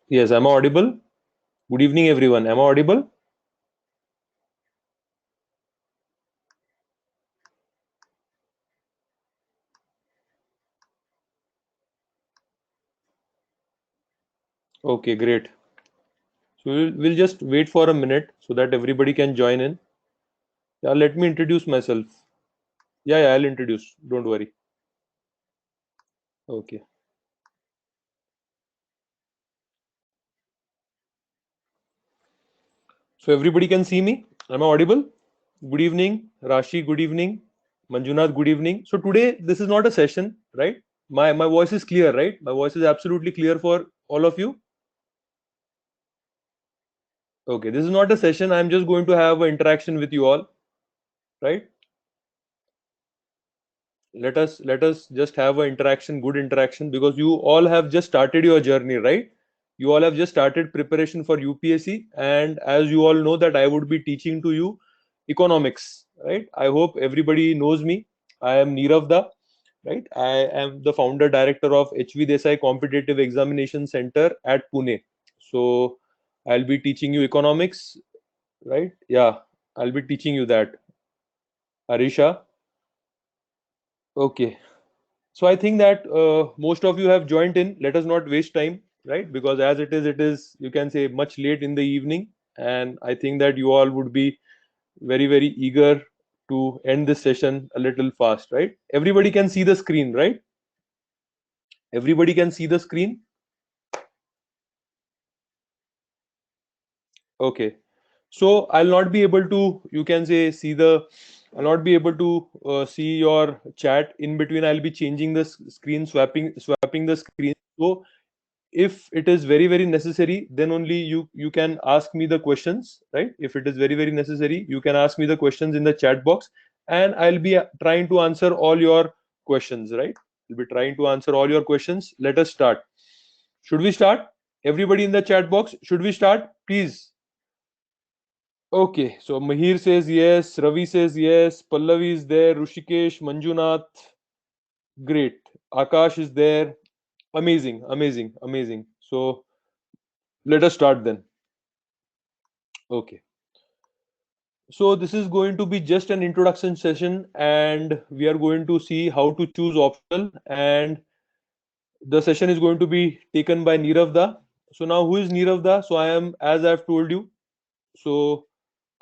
Yes, am I audible? Good evening, everyone. Am I audible? Okay, great. So we'll just wait for a minute so that everybody can join in. Yeah, let me introduce myself. Yeah, I'll introduce. Don't worry. Okay. So everybody can see me. Am I audible? Good evening, Rashi. Good evening, Manjunath. Good evening. So today this is not a session, right? My voice is clear, right? My voice is absolutely clear for all of you. Okay, this is not a session. I'm just going to have an interaction with you all, right? Let us just have an interaction, good interaction, because you all have just started your journey, right? You all have just started preparation for UPSC, and as you all know that I would be teaching to you economics, right? I hope everybody knows me. I am Nirav Da, right? I am the founder director of HV Desai Competitive Examination Center at Pune. So I'll be teaching you economics, right? Yeah, I'll be teaching you that. Arisha. Okay. So I think that most of you have joined in. Let us not waste time, right? Because as it is, you can say much late in the evening, and I think that you all would be very, very eager to end this session a little fast, right? Everybody can see the screen, right? Everybody can see the screen. Okay. So I'll not be able to, you can say, I'll not be able to see your chat in between. I'll be changing the screen, swapping the screen. So if it is very very necessary, then only you can ask me the questions, right? If it is very very necessary, you can ask me the questions in the chat box, and I'll be trying to answer all your questions, right? I'll be trying to answer all your questions. Let us start. Should we start? Everybody in the chat box, should we start, please? Okay, so Mahir says yes, Ravi says yes, Pallavi is there, Rushikesh, Manjunath, great, Akash is there. Amazing, amazing, amazing. So let us start then. Okay. So this is going to be just an introduction session, and we are going to see how to choose optional. And the session is going to be taken by Nirav Da. So now, who is Nirav Da? So I am, as I've told you. So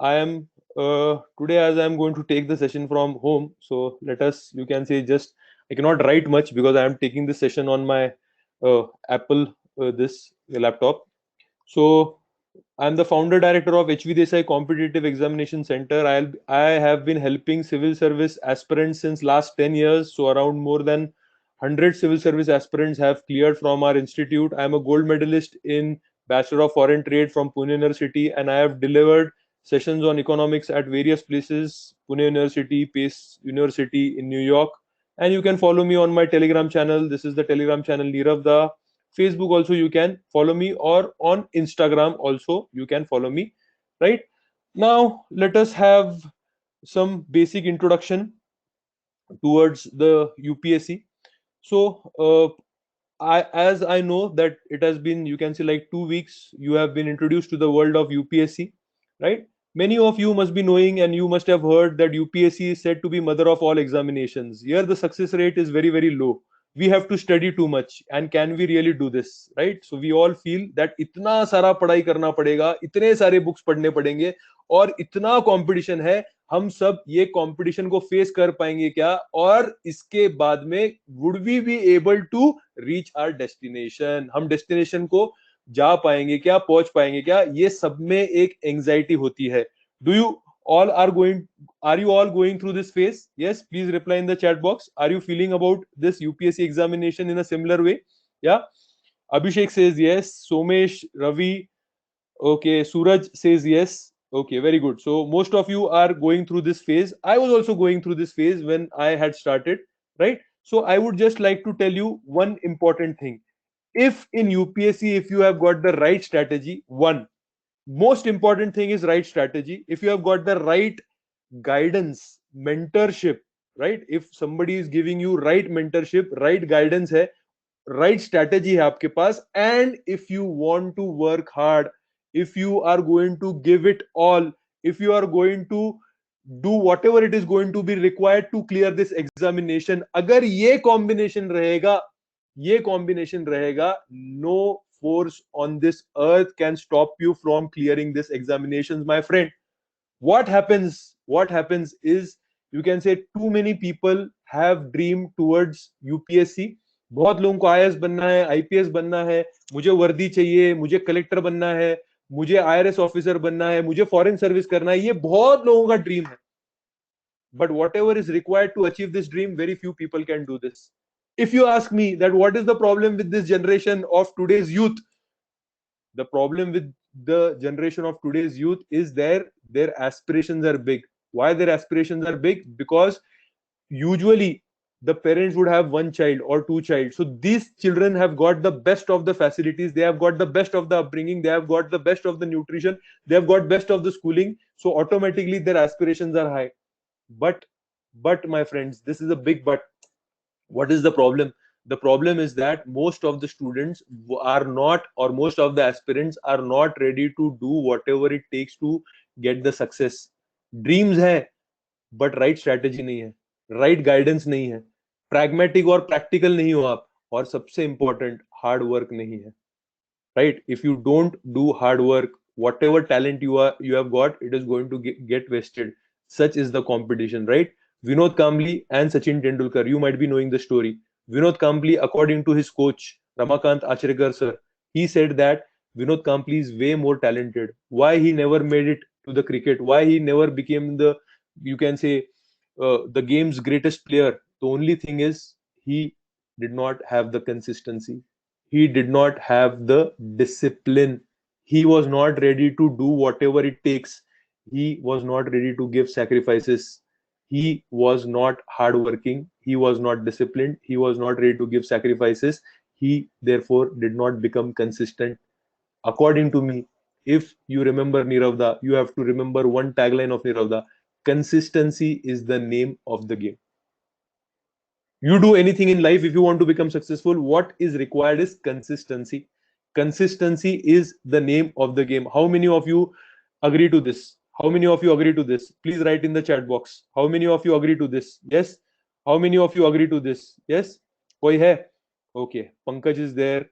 I am today, as I am going to take the session from home. So let us, you can say, just I cannot write much because I am taking this session on my Apple this laptop. So I'm the founder director of HV Desai Competitive Examination Center. I have been helping civil service aspirants since last 10 years. So around more than 100 civil service aspirants have cleared from our institute. I am a gold medalist in Bachelor of Foreign Trade from Pune University, and I have delivered sessions on economics at various places: Pune University, Pace University in New York. And you can follow me on my Telegram channel. This is the Telegram channel Nirav Da. Facebook also you can follow me, or on Instagram also you can follow me, right? Now let us have some basic introduction towards the UPSC. So as I know that it has been, you can say, like 2 weeks you have been introduced to the world of UPSC, right? Many of you must be knowing, and you must have heard that UPSC is said to be mother of all examinations. Here the success rate is very very low. We have to study too much, and can we really do this, right? So we all feel that इतना सारा पढ़ाई करना पड़ेगा, इतने सारे books पढ़ने पड़ेंगे, और इतना कंपटीशन है, हम सब ये कंपटीशन को फेस कर पाएंगे क्या, और इसके बाद में would we be able to reach our destination, हम डेस्टिनेशन को जा पाएंगे क्या, पहुंच पाएंगे क्या, ये सब में एक एंजाइटी होती है. Do you all are going are you all going through this phase? Yes, please reply in the chat box. Are you feeling about this UPSC examination in a similar way? Yeah. Abhishek says yes, Somesh, Ravi, okay, Suraj says yes. Okay, very good. So most of you are going through this phase. I was also going through this phase when I had started, right? So I would just like to tell you one important thing. If in UPSC, if you have got the right strategy, one most important thing is right strategy. If you have got the right guidance, mentorship, right? If somebody is giving you right mentorship, right guidance hai, right strategy है आपके पास, and if you want to work hard, if you are going to give it all, if you are going to do whatever it is going to be required to clear this examination, अगर ये combination रहेगा, no force on this earth can stop you from clearing this examinations, my friend. What happens is, you can say, too many people have dream towards UPSC. बहुत लोगों को IAS बनना है, IPS बनना है, मुझे वर्दी चाहिए, मुझे कलेक्टर बनना है, मुझे आईआरएस ऑफिसर बनना है, मुझे फॉरेन सर्विस करना है, ये बहुत लोगों का ड्रीम है. But whatever is required to achieve this dream, very few people can do this. If you ask me that what is the problem with this generation of today's youth, the problem with the generation of today's youth is their aspirations are big. Why their aspirations are big? Because usually the parents would have one child or two child, so these children have got the best of the facilities, they have got the best of the upbringing, they have got the best of the nutrition, they have got best of the schooling, so automatically their aspirations are high. But my friends, this is a big but. What is the problem? The problem is that most of the students are not, or most of the aspirants are not ready to do whatever it takes to get the success. Dreams hai, but right strategy नहीं है, right guidance नहीं है, pragmatic और practical नहीं हो आप, और सबसे important hard work नहीं है. Right? If you don't do hard work, whatever talent you have got, it is going to get wasted. Such is the competition, right? Vinod Kambli and Sachin Tendulkar, you might be knowing the story. Vinod Kambli, according to his coach Ramakant Achrekar sir, he said that Vinod Kambli is way more talented. Why he never made it to the cricket? Why he never became the, you can say, the game's greatest player? The only thing is, he did not have the consistency. He did not have the discipline. He was not ready to do whatever it takes. He was not ready to give sacrifices. He was not hardworking. He was not disciplined. He was not ready to give sacrifices. He therefore did not become consistent. According to me, if you remember Niravda, you have to remember one tagline of Niravda: consistency is the name of the game. You do anything in life, if you want to become successful, what is required is consistency. Consistency is the name of the game. How many of you agree to this? How many of you agree to this? Please write in the chat box. How many of you agree to this? Yes. How many of you agree to this? Yes. Koi hai? Okay. Pankaj is there.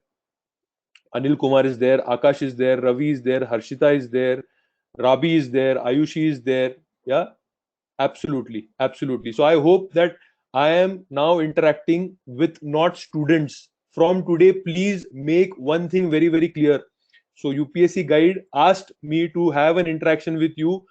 Anil Kumar is there. Akash is there. Ravi is there. Harshita is there. Rabi is there. Ayushi is there. Yeah. Absolutely. Absolutely. So I hope that I am now interacting with not students. From today, please make one thing very, very clear. So UPSC guide asked me to have an interaction with you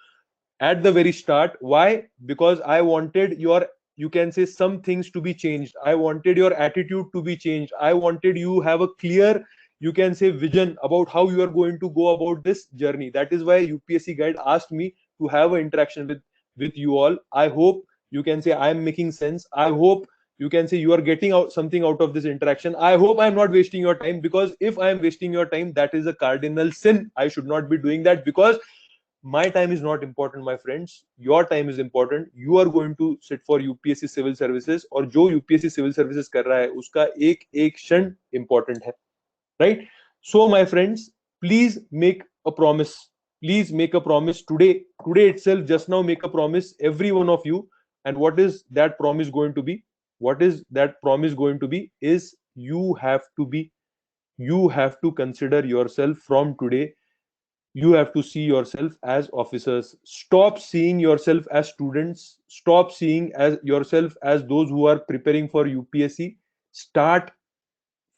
at the very start. Why? Because I wanted your, you can say, some things to be changed. I wanted your attitude to be changed. I wanted you have a clear, you can say, vision about how you are going to go about this journey. That is why UPSC guide asked me to have an interaction with you all. I hope, you can say, I am making sense. I hope, you can say, you are getting out something out of this interaction. I hope I am not wasting your time, because if I am wasting your time, that is a cardinal sin. I should not be doing that, because my time is not important, my friends. Your time is important. You are going to sit for UPSC civil services, और जो UPSC civil services कर रहा है उसका एक एक क्षण important है, right? So my friends, please make a promise. Please make a promise today itself. Just now make a promise, every one of you. And what is that promise going to be? What is that promise going to be? Is you have to consider yourself from today. You have to see yourself as officers. Stop seeing yourself as students. Stop seeing as yourself as those who are preparing for UPSC. Start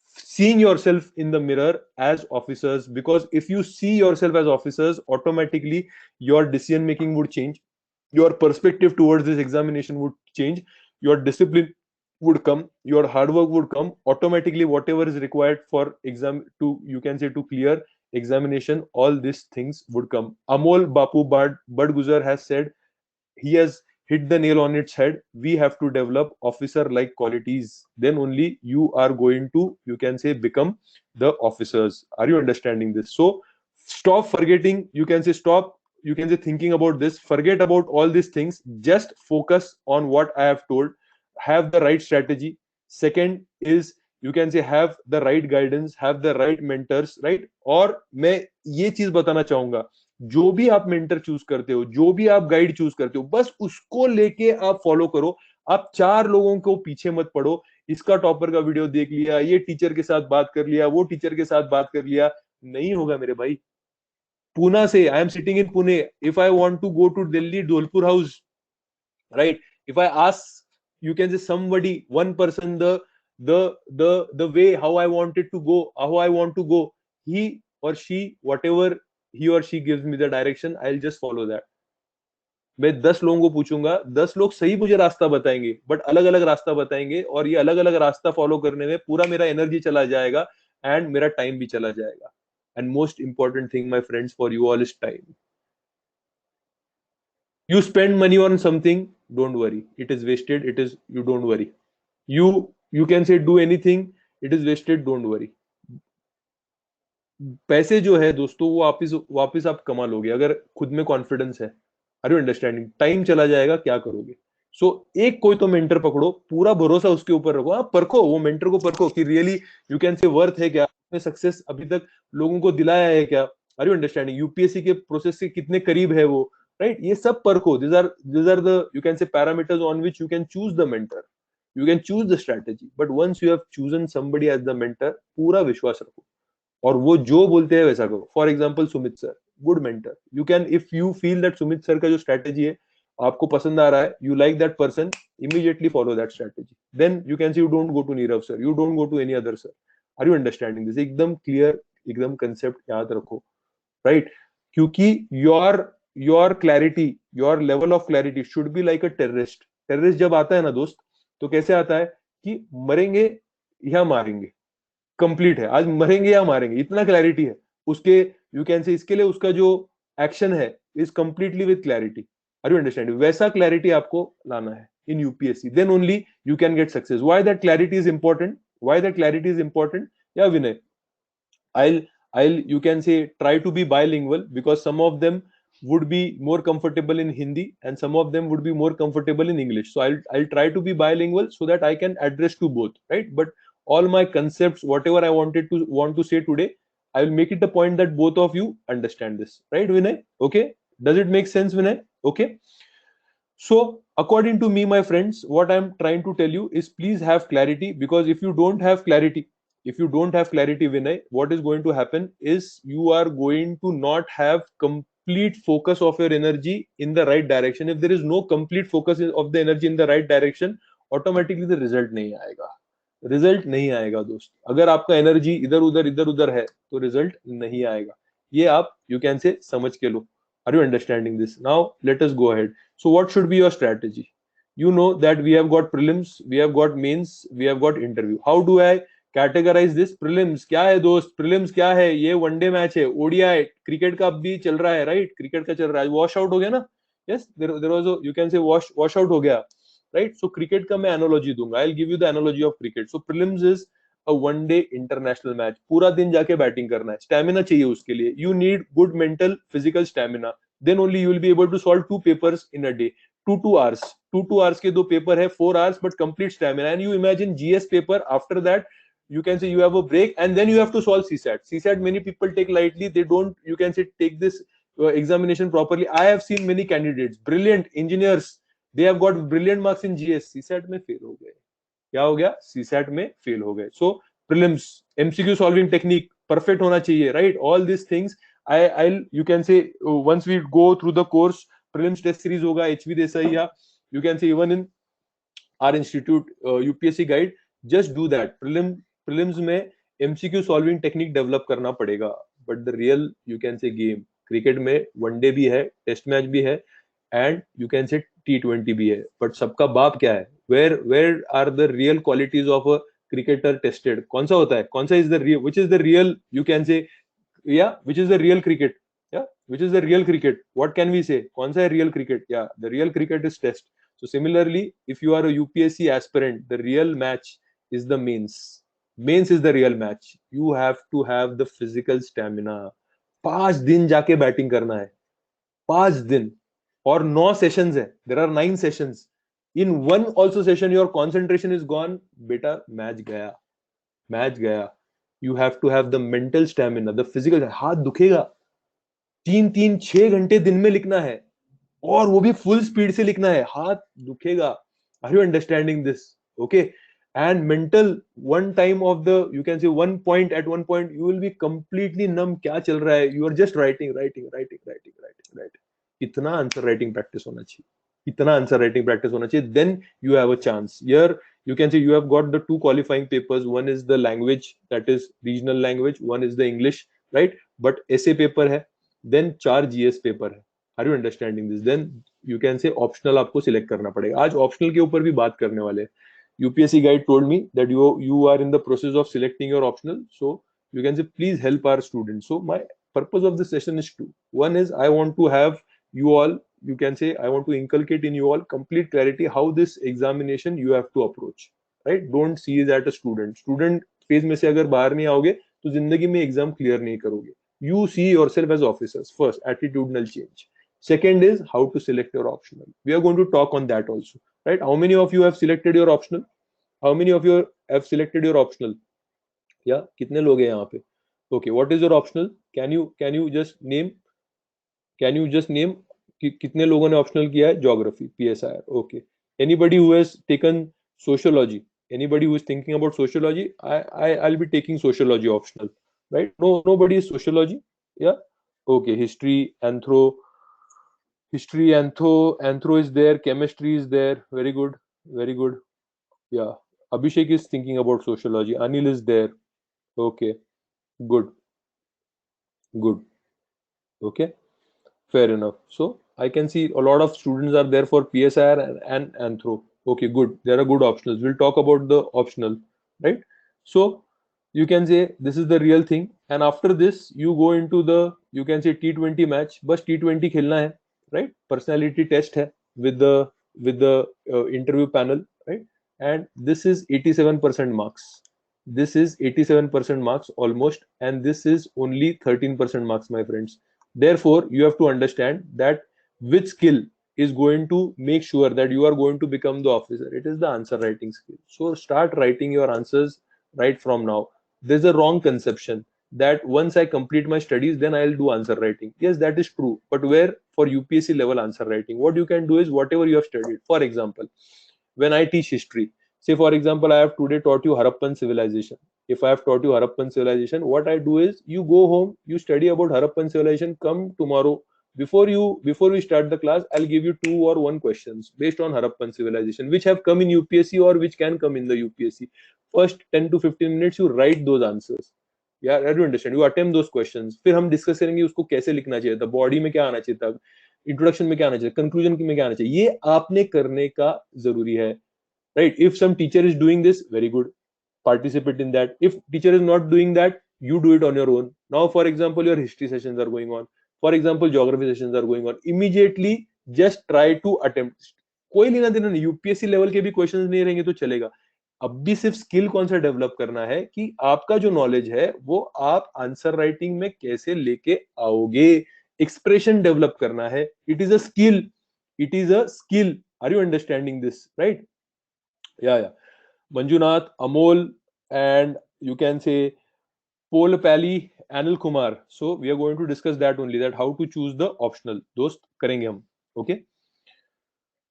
seeing yourself in the mirror as officers, because if you see yourself as officers, automatically your decision making would change, your perspective towards this examination would change, your discipline would come, your hard work would come. Automatically whatever is required for exam, to, you can say, to clear examination, all these things would come. Amol Bapu Badguzar has said, he has hit the nail on its head. We have to develop officer like qualities, then only you are going to, you can say, become the officers. Are you understanding this? So stop forgetting, you can say, stop, you can say, thinking about this. Forget about all these things. Just focus on what I have told. Have the right strategy. Second is, you can say have the right guidance, have the right mentors, right? और मैं ये चीज बताना चाहूंगा, जो भी आप mentor choose करते हो, जो भी आप गाइड चूज करते हो, बस उसको लेके आप फॉलो करो। आप चार लोगों को पीछे मत पड़ो, इसका टॉपर का वीडियो देख लिया, ये टीचर के साथ बात कर लिया, वो टीचर के साथ बात कर लिया, नहीं होगा मेरे भाई। पूना से, I am sitting in Pune, if I want to go to Delhi Dholpur house, right? If I ask, you can say somebody, one person, the way how I wanted to go, how I want to go, he or she, whatever he or she gives me the direction, I'll just follow that. मैं 10 लोगों को पूछूंगा, 10 लोग सही मुझे रास्ता बताएंगे, but अलग अलग रास्ता बताएंगे, और ये अलग अलग रास्ता फॉलो करने में पूरा मेरा एनर्जी चला जाएगा एंड मेरा टाइम भी चला जाएगा। And most important thing my friends for you all is time. You spend money on something, don't worry, it is wasted, it is, you don't worry. You can say do anything, it is wasted, don't worry. पैसे जो है दोस्तों वो वापिस वापिस आप कमा लोगे अगर खुद में कॉन्फिडेंस है। Are you understanding? टाइम चला जाएगा, क्या करोगे? सो एक कोई तो मेंटर पकड़ो, पूरा भरोसा उसके ऊपर रखो, आप परखो, वो मेंटर को परखो कि रियली यू कैन से वर्थ है क्या, सक्सेस अभी तक लोगों को दिलाया है क्या। Are you understanding? यूपीएससी के प्रोसेस के कितने करीब है वो, राइट? ये सब परखो। This are the you can say parameters on which you can choose the mentor, you can choose the strategy. But once you have chosen somebody as the mentor, पूरा विश्वास रखो और वो जो बोलते हैं वैसा करो। For example Sumit sir, good mentor. You can, if you feel that Sumit sir का जो स्ट्रेटेजी है आपको पसंद आ रहा है, you like that person, immediately follow that strategy. Then you can see you don't go to Nirav sir, you don't go to any other sir. Are you understanding this? एकदम clear, एकदम कंसेप्ट याद रखो, राइट? क्योंकि your clarity, your level of clarity should be like a terrorist. Terrorist जब आता है ना दोस्त, तो कैसे आता है कि मरेंगे या मारेंगे, कंप्लीट है, आज मरेंगे या मारेंगे, इतना क्लैरिटी है उसके। यू कैन से इसके लिए उसका जो एक्शन है is completely with clarity. Are you understanding? वैसा क्लैरिटी आपको लाना है in UPSC, then only you can get success. Why that clarity is important? Why that clarity is important? या Vinay, I'll you can say try to be bilingual because some of them would be more comfortable in Hindi and some of them would be more comfortable in English. So I'll try to be bilingual so that I can address to both, right? But all my concepts, whatever I want to say today, I will make it a point that both of you understand this, right, Vinay? Okay, does it make sense, Vinay? Okay. So according to me, my friends, what I'm trying to tell you is please have clarity, because if you don't have clarity, if you don't have clarity, Vinay, what is going to happen is you are going to not have complete focus of your energy in the right direction. If there is no complete focus of the energy in the right direction, automatically the result नहीं आएगा। Result नहीं आएगा दोस्त। अगर आपका energy इधर उधर है तो रिजल्ट नहीं आएगा। ये आप यू कैन से समझ के लो। Are you understanding this? Now let us go ahead. So what should be your strategy? You know that we have got prelims, we have got mains, we have got interview. How do I categorize this? Prelims क्या है दोस्त? Prelims क्या है? ये one day match है, ODI cricket का भी चल रहा है, राइट? क्रिकेट का चल रहा है, वॉश आउट हो गया ना? Yes, there was you can say wash out हो गया, राइट? सो क्रिकेट का मैं एनालॉजी दूंगा। I will give you the analogy of cricket. So prelims is a one day international match, पूरा दिन जाके बैटिंग करना है, स्टैमिना चाहिए उसके लिए। You need good mental physical stamina, then only you will be able to solve 2 papers in a day, 2 hours, 2 hours के 2 paper है, 4 hours but complete stamina. And you imagine GS paper, after that you can say you have a break and then you have to solve CSAT. Many people take lightly, they don't, you can say, take this examination properly. I have seen many candidates, brilliant engineers, they have got brilliant marks in GS, CSAT में fail हो गए। क्या हो गया? CSAT में fail हो गए। So prelims, MCQ solving technique perfect होना चाहिए, right? All this things I'll you can say once we go through the course, prelims test series होगा HV देसाई, या you can say even in our institute UPSC guide, just do that. Prelims में MCQ solving technique develop करना पड़ेगा, but the real you can say game cricket में one day भी है, test match भी है एंड यू कैन से T20 भी है, बट सबका बाप क्या है? Where are the real qualities of a cricketer tested? कौन सा होता है? कौन सा is the real, which is the real you can say, yeah, which is the real cricket? Yeah, which is the real cricket? What can we say? कौन सा है real cricket? Yeah, the real cricket is test. So similarly, if you are a UPSC aspirant, the real match is the mains. Mains is the real match. You have to have the physical stamina. 5 दिन जाके batting करना है, 5 दिन, और 9 sessions है, there are 9 sessions. In one also session your concentration is gone, बेटा match गया। Match गया. You have to have the mental stamina, the physical. हाथ दुखेगा. 3-3-6 घंटे दिन में लिखना है और वो भी फुल स्पीड से लिखना है. हाथ दुखेगा. Are you understanding this? Okay. And mental, one time of the, you can say one point, at one point you will be completely numb. क्या चल रहा है? You are just writing. इतना आंसर राइटिंग प्रैक्टिस होना चाहिए. इतना answer writing practice होना चाहिए. Then you have a chance. Here you can say you have got the two qualifying papers. One is the language, that is regional language. One is the English, right? But essay paper है. Then 4 GS paper है. Are you understanding this? Then you can say optional आपको select करना पड़ेगा. आज optional के ऊपर भी बात करने वाले हैं. UPSC guide told me that you are in the process of selecting your optional, so you can say please help our students. So my purpose of this session is two. One is I want to have you all, you can say I want to inculcate in you all complete clarity how this examination you have to approach, right? Don't see that a student phase में से अगर बाहर नहीं आओगे तो जिंदगी में exam clear नहीं करोगे. You see yourself as officers first. Attitudinal change. Second is how to select your optional. We are going to talk on that also, right? How many of you have selected your optional? How many of you have selected your optional? या कितने लोग हैं यहाँ पे? Okay, what is your optional? Can you just name? Can you just name कि कितने लोगों ने optional किया है? Geography, PSIR. Okay. Anybody who has taken sociology? Anybody who is thinking about sociology? I'll be taking sociology optional, right? No, nobody is sociology. Yeah. Okay. Anthro is there. Chemistry is there. Very good. Very good. Yeah. Abhishek is thinking about sociology. Anil is there. Okay. Good. Good. Okay. Fair enough. So I can see a lot of students are there for PSIR and Anthro. Okay, good. There are good optionals. We'll talk about the optional, right? So you can say this is the real thing. And after this, you go into the, you can say T20 match. But T20 खेलना है, right? Personality test है with the interview panel, right? And this is 87% marks. This is 87% marks almost, and this is only 13% marks, my friends. Therefore, you have to understand that which skill is going to make sure that you are going to become the officer. It is the answer writing skill. So start writing your answers right from now. There's a wrong conception that once I complete my studies, then I'll do answer writing. Yes, that is true. But where for UPSC level answer writing, what you can do is whatever you have studied. For example, when I teach history, say for example, I have today taught you Harappan civilization. If I have taught you Harappan civilization, what I do is you go home, you study about Harappan civilization. Come tomorrow, before we start the class, I'll give you 2 or 1 questions based on Harappan civilization, which have come in UPSC or which can come in the UPSC. First 10 to 15 minutes, you write those answers. Yeah, I do understand. You attempt those questions. फिर हम discuss करेंगे उसको कैसे लिखना चाहिए था, body में क्या आना चाहिए था, इंट्रोडक्शन में क्या आना चाहिए, कंक्लूजन में क्या आना चाहिए. ये आपने करने का जरूरी है, right? If some teacher is doing this, very good, participate in that. If teacher is not doing that, you do it on your own. Now for example, your history sessions are going on, for example geography sessions are going on, immediately just try to attempt. कोई लेना देना नहीं, UPSC level के भी questions नहीं रहेंगे तो चलेगा. अब भी सिर्फ स्किल कौन सा डेवलप करना है कि आपका जो नॉलेज है वो आप आंसर राइटिंग में कैसे लेके आओगे. एक्सप्रेशन डेवलप करना है. It is a skill. It is a skill. Are you understanding this? Right? Yeah. Manjunath, Amol, and you can say Pol Pally, Anil Kumar. So we are going to discuss that only, that how to choose the optional. Dost karenge hum. Okay.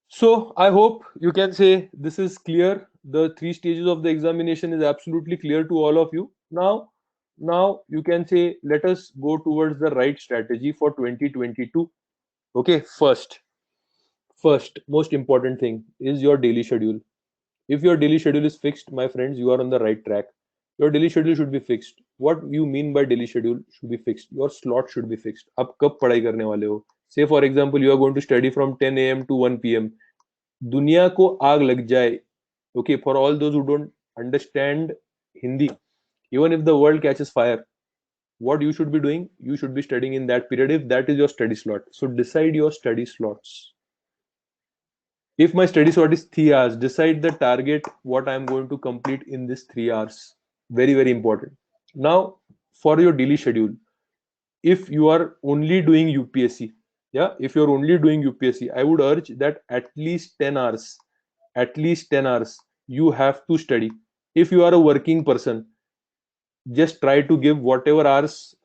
So I hope you can say this is clear. The 3 stages of the examination is absolutely clear to all of you. Now you can say let us go towards the right strategy for 2022. Okay. First, most important thing is your daily schedule. If your daily schedule is fixed, my friends, you are on the right track. Your daily schedule should be fixed. What you mean by daily schedule should be fixed? Your slot should be fixed. आप कब पढ़ाई करने वाले हो? Say for example, you are going to study from 10 a.m. to 1 p.m. दुनिया को आग लग जाए. Okay, for all those who don't understand Hindi, even if the world catches fire, what you should be doing? You should be studying in that period if that is your study slot. So decide your study slots. If my study slot is 3 hours, decide the target what I'm going to complete in this 3 hours. Very, very important. Now, for your daily schedule, if you are only doing UPSC, yeah, if you're only doing UPSC, I would urge that at least 10 hours, you have to study. If you are a working person, just try to give whatever hours,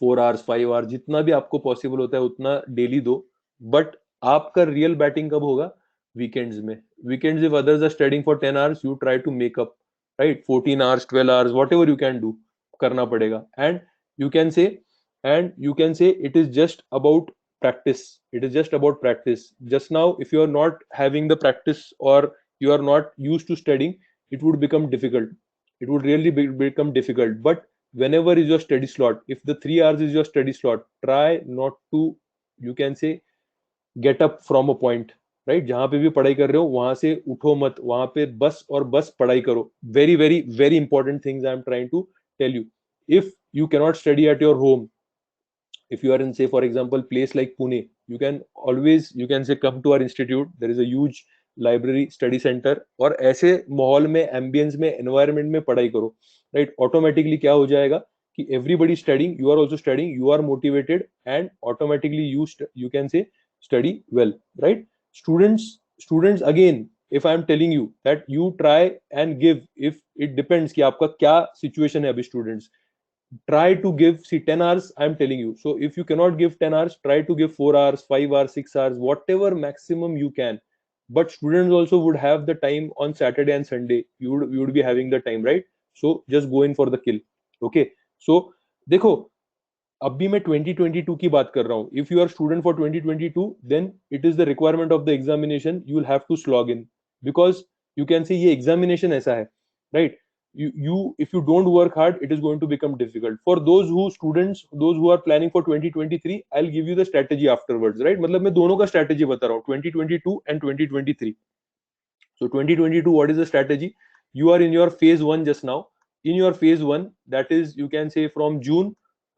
4 hours 5 hours, जितना भी आपको possible होता है उतना daily दो. But आपका real batting कब होगा? वीकेंड्स में. Weekends if others are studying for 10 hours, you try to make up, right? 14 hours 12 hours, whatever you can do, करना पड़ेगा. And you can say it is just about practice. It is just about practice. Just now, if you are not having the practice, or you are not used to studying, it would become difficult. It would really become difficult. But whenever is your study slot, if the 3 hours is your study slot, try not to, you can say, get up from a point, right? जहां पे भी पढ़ाई कर रहे हो वहां से उठो मत, वहां पे बस और बस पढ़ाई करो. Very very very important things I am trying to tell you. If you cannot study at your home, if you are in, say for example, place like Pune, you can always, you can say, come to our institute. There is a huge library, study center. और ऐसे माहौल में, ambience में, environment में पढ़ाई करो, right? Automatically क्या हो जाएगा कि everybody studying, you are also studying, you are motivated, and automatically you can say study well, right? Students again, if I am telling you that you try and give, if it depends कि आपका क्या situation है अभी students, try to give, see, 10 hours I'm telling you. So if you cannot give 10 hours, try to give 4 hours 5 hours 6 hours, whatever maximum you can. But students also would have the time on Saturday and Sunday. You would be having the time, right? So just go in for the kill. Okay, so देखो, अभी मैं 2022 की बात कर रहा हूँ. If you are student for 2022, then it is the requirement of the examination, you will have to slog in, because you can say ये examination ऐसा है, right? You if you don't work hard, it is going to become difficult. For those who are planning for 2023, I'll give you the strategy afterwards, right? मतलब मैं दोनों का strategy बता रहा हूँ, 2022 and 2023. So 2022, what is the strategy? You are in your phase 1 just now. In your phase 1, that is, you can say, from June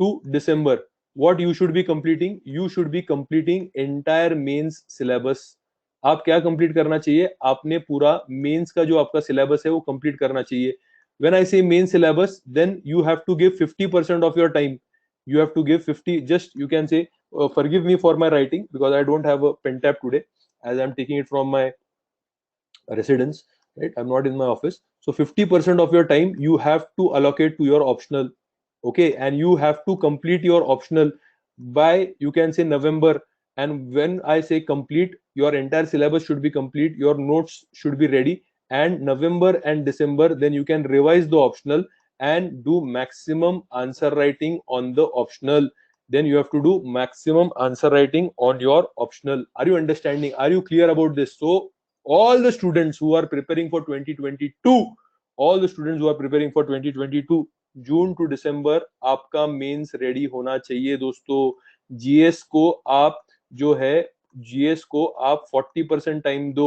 to December, what you should be completing? You should be completing entire mains syllabus. आप क्या complete करना चाहिए? आपने पूरा mains का जो आपका syllabus है वो कंप्लीट करना चाहिए. When I say main syllabus, then you have to give 50% of your time. You have to give 50. Just, you can say, forgive me for my writing, because I don't have a pen tab today, as I'm taking it from my residence, right? I'm not in my office. So 50% of your time you have to allocate to your optional. Okay, and you have to complete your optional by, you can say, November. And when I say complete, your entire syllabus should be complete, your notes should be ready, and November and December, then you can revise the optional and do maximum answer writing on the optional. Then you have to do maximum answer writing on your optional. Are you understanding? Are you clear about this? So all the students who are preparing for 2022, all the students who are preparing for 2022, June to December आपका mains ready होना चाहिए दोस्तों. GS को आप, जो है, GS को आप 40% टाइम दो.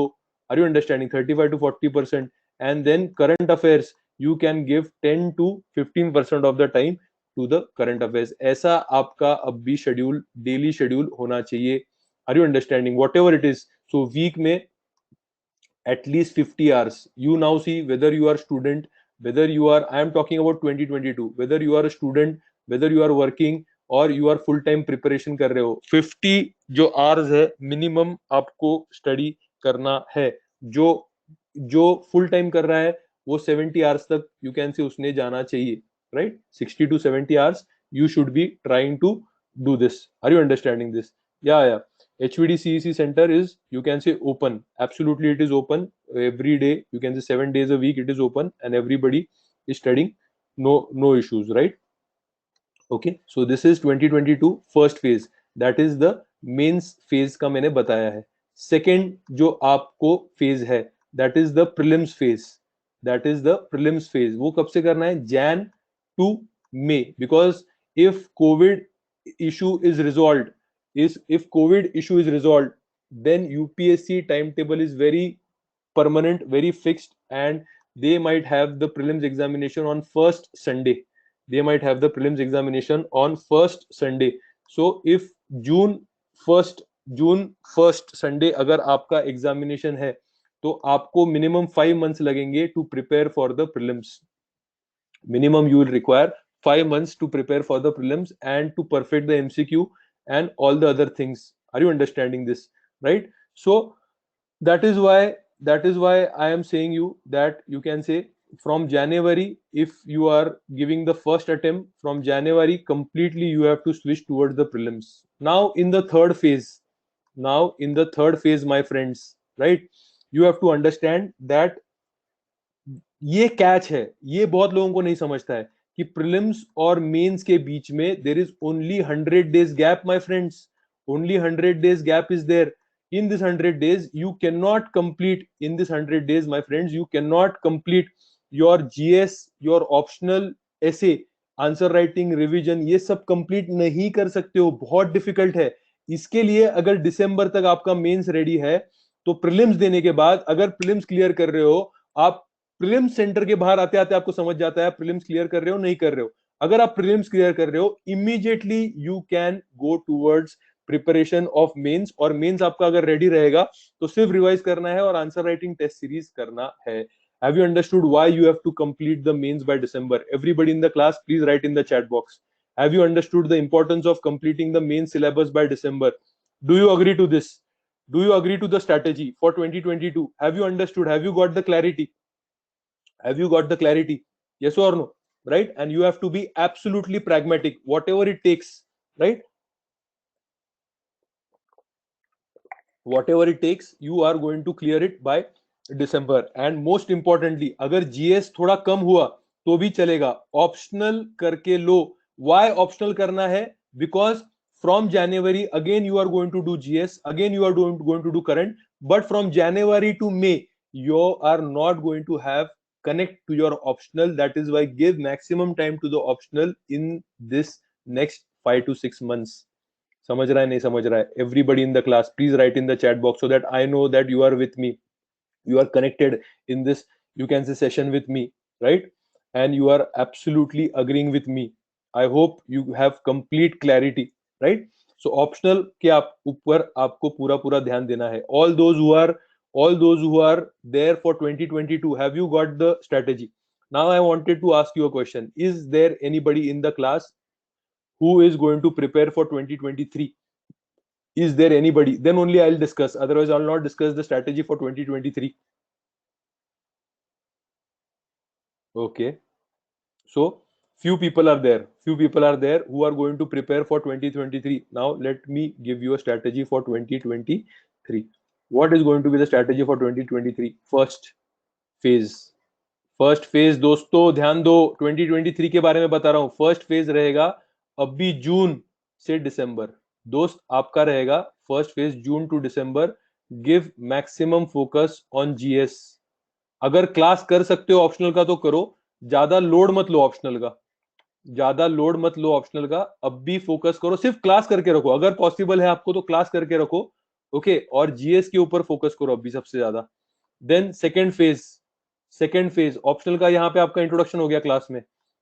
Are you understanding? 35 to 40%. And then current affairs, you can give 10 to 15% of the time to the current affairs. ऐसा आपका अब भी शेड्यूल, डेली शेड्यूल होना चाहिए. Are you understanding? Whatever it is. So week में at least 50 hours. You now see whether you are student, whether you are, I am talking about 2022, whether you are a student, whether you are working, और you are full time preparation कर रहे हो, 50 जो hours है minimum आपको study करना है. जो जो full time कर रहा है वो 70 hours तक, you can say, उसने जाना चाहिए, right? 60 to 70 hours you should be trying to do this. Are you understanding this? Yeah. HVD CEC center is, you can say, open. Absolutely, it is open every day. You can say 7 days a week it is open, and everybody is studying. No issues, right? Okay, so this is 2022 first phase. That is the mains phase का मैंने बताया है. Second जो आपको phase है, that is the prelims phase. That is the prelims phase. वो कब से करना है? Jan to May. Because if COVID issue is resolved, if COVID issue is resolved, then UPSC timetable is very permanent, very fixed, and they might have the prelims examination on first Sunday. They might have the prelims examination on first Sunday. So if June 1st Sunday अगर आपका examination है, तो आपको minimum 5 months लगेंगे to prepare for the prelims. Minimum you will require 5 months to prepare for the prelims and to perfect the MCQ and all the other things. Are you understanding this? Right? So that is why I am saying you that, you can say, from January, if you are giving the first attempt from January, completely you have to switch towards the prelims. Now in the third phase, my friends, right? You have to understand that ये catch है, ये बहुत लोगों को नहीं समझता है कि प्रीलिम्स और मेंस के बीच में there is only 100 days gap my friends. Only 100 days gap is there. In this 100 days you cannot complete, in this 100 days my friends, you cannot complete your GS, your optional essay, answer writing, revision, ये सब complete नहीं कर सकते हो. बहुत difficult है. इसके लिए अगर दिसंबर तक आपका मेंस रेडी है तो प्रीलिम्स देने के बाद अगर प्रीलिम्स क्लियर कर रहे हो, आप प्रीलिम्स सेंटर के बाहर आते आते आपको समझ जाता है प्रीलिम्स क्लियर कर रहे हो नहीं कर रहे हो. अगर आप प्रीलिम्स क्लियर कर रहे हो, immediately you can go towards preparation of mains. और मेंस आपका अगर रेडी रहेगा तो सिर्फ रिवाइज करना है और आंसर राइटिंग टेस्ट सीरीज करना है. Have you understood why you have to complete the mains by December? Everybody in the class, please write in the chat box. Have you understood the importance of completing the main syllabus by December? Do you agree to this? Do you agree to the strategy for 2022? Have you understood? Have you got the clarity? Have you got the clarity? Yes or no? Right? And you have to be absolutely pragmatic, whatever it takes, right? Whatever it takes, you are going to clear it by December. And most importantly, अगर GS थोड़ा कम हुआ तो भी चलेगा, optional करके लो. Why optional करना है? Because from January again you are going to do GS, again you are going to do current, but from January to May you are not going to have connect to your optional. That is why give maximum time to the optional in this next 5 to 6 months. समझ रहा है नहीं समझ रहा है? Everybody in the class, please write in the chat box so that I know that you are with me, you are connected in this, you can say, session with me, right? And you are absolutely agreeing with me. I hope you have complete clarity, right? So optional के आप ऊपर आपको पूरा पूरा ध्यान देना है. All those who are there for 2022, have you got the strategy? Now I wanted to ask you a question. Is there anybody in the class who is going to prepare for 2023? Is there anybody? Then only I'll discuss. Otherwise, I'll not discuss the strategy for 2023. Okay. So few people are there. Few people are there who are going to prepare for 2023. Now let me give you a strategy for 2023. What is going to be the strategy for 2023? First phase. First phase दोस्तों ध्यान दो, 2023 के बारे में बता रहा हूं. First phase रहेगा अभी जून से दिसंबर. दोस्त आपका रहेगा first phase June to December. Give maximum focus on GS. अगर क्लास कर सकते हो ऑप्शनल का तो करो, ज्यादा लोड मत लो ऑप्शनल का, ज्यादा लोड मत लो ऑप्शनल का. अब भी फोकस करो, सिर्फ क्लास करके रखो. अगर पॉसिबल है आपको तो क्लास करके रखो, ओके. और जीएस के ऊपर फोकस करो अभी सबसे ज्यादा. देन सेकेंड फेज ऑप्शनल का यहाँ पे आपका इंट्रोडक्शन हो गया क्लास में,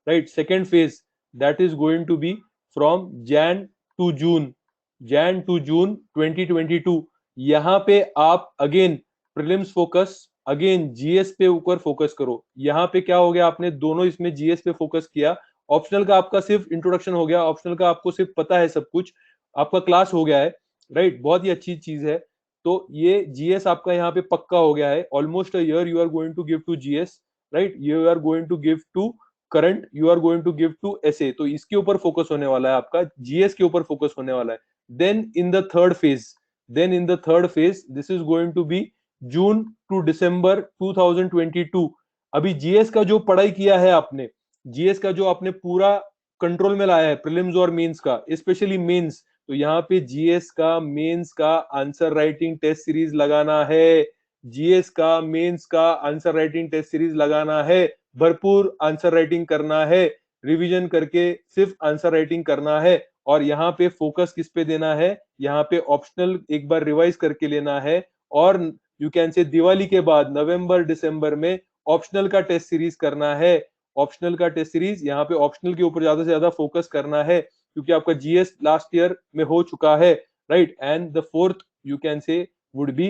right? Second phase that is going to be from Jan to June 2022. यहाँ पे आप again prelims focus, again GS पे ऊपर फोकस करो. यहाँ पे क्या हो गया, आपने दोनों इसमें जीएस पे फोकस किया. ऑप्शनल का आपका सिर्फ इंट्रोडक्शन हो गया, ऑप्शनल का आपको सिर्फ पता है सब कुछ, आपका क्लास हो गया है, राइट? बहुत ही अच्छी चीज है. तो ये जीएस आपका यहाँ पे पक्का हो गया है. Almost a year you are going to give to GS, right? You are going to give to current, you are going to give to essay. तो इसके ऊपर फोकस होने वाला है आपका, जीएस के ऊपर फोकस होने वाला है. Then in the third phase this is going to be June to December 2022. अभी जीएस का जो पढ़ाई किया है आपने, जीएस का जो आपने पूरा कंट्रोल में लाया है प्रीलिम्स और मेंस का, स्पेशली मेंस, तो यहाँ पे जीएस का मेंस का आंसर राइटिंग टेस्ट सीरीज लगाना है. जीएस का मेंस का आंसर राइटिंग टेस्ट सीरीज लगाना है. भरपूर आंसर राइटिंग करना है, रिवीजन करके सिर्फ आंसर राइटिंग करना है. और यहाँ पे फोकस किस पे देना है, यहाँ पे ऑप्शनल एक बार रिवाइज करके लेना है. और यू कैन से दिवाली के बाद नवंबर दिसंबर में ऑप्शनल का टेस्ट सीरीज करना है. ऑप्शनल का टेस्ट सीरीज, यहाँ पे ऑप्शनल के ऊपर ज्यादा से ज्यादा फोकस करना है क्योंकि आपका जीएस लास्ट ईयर में हो चुका है, right? And the fourth you can say would be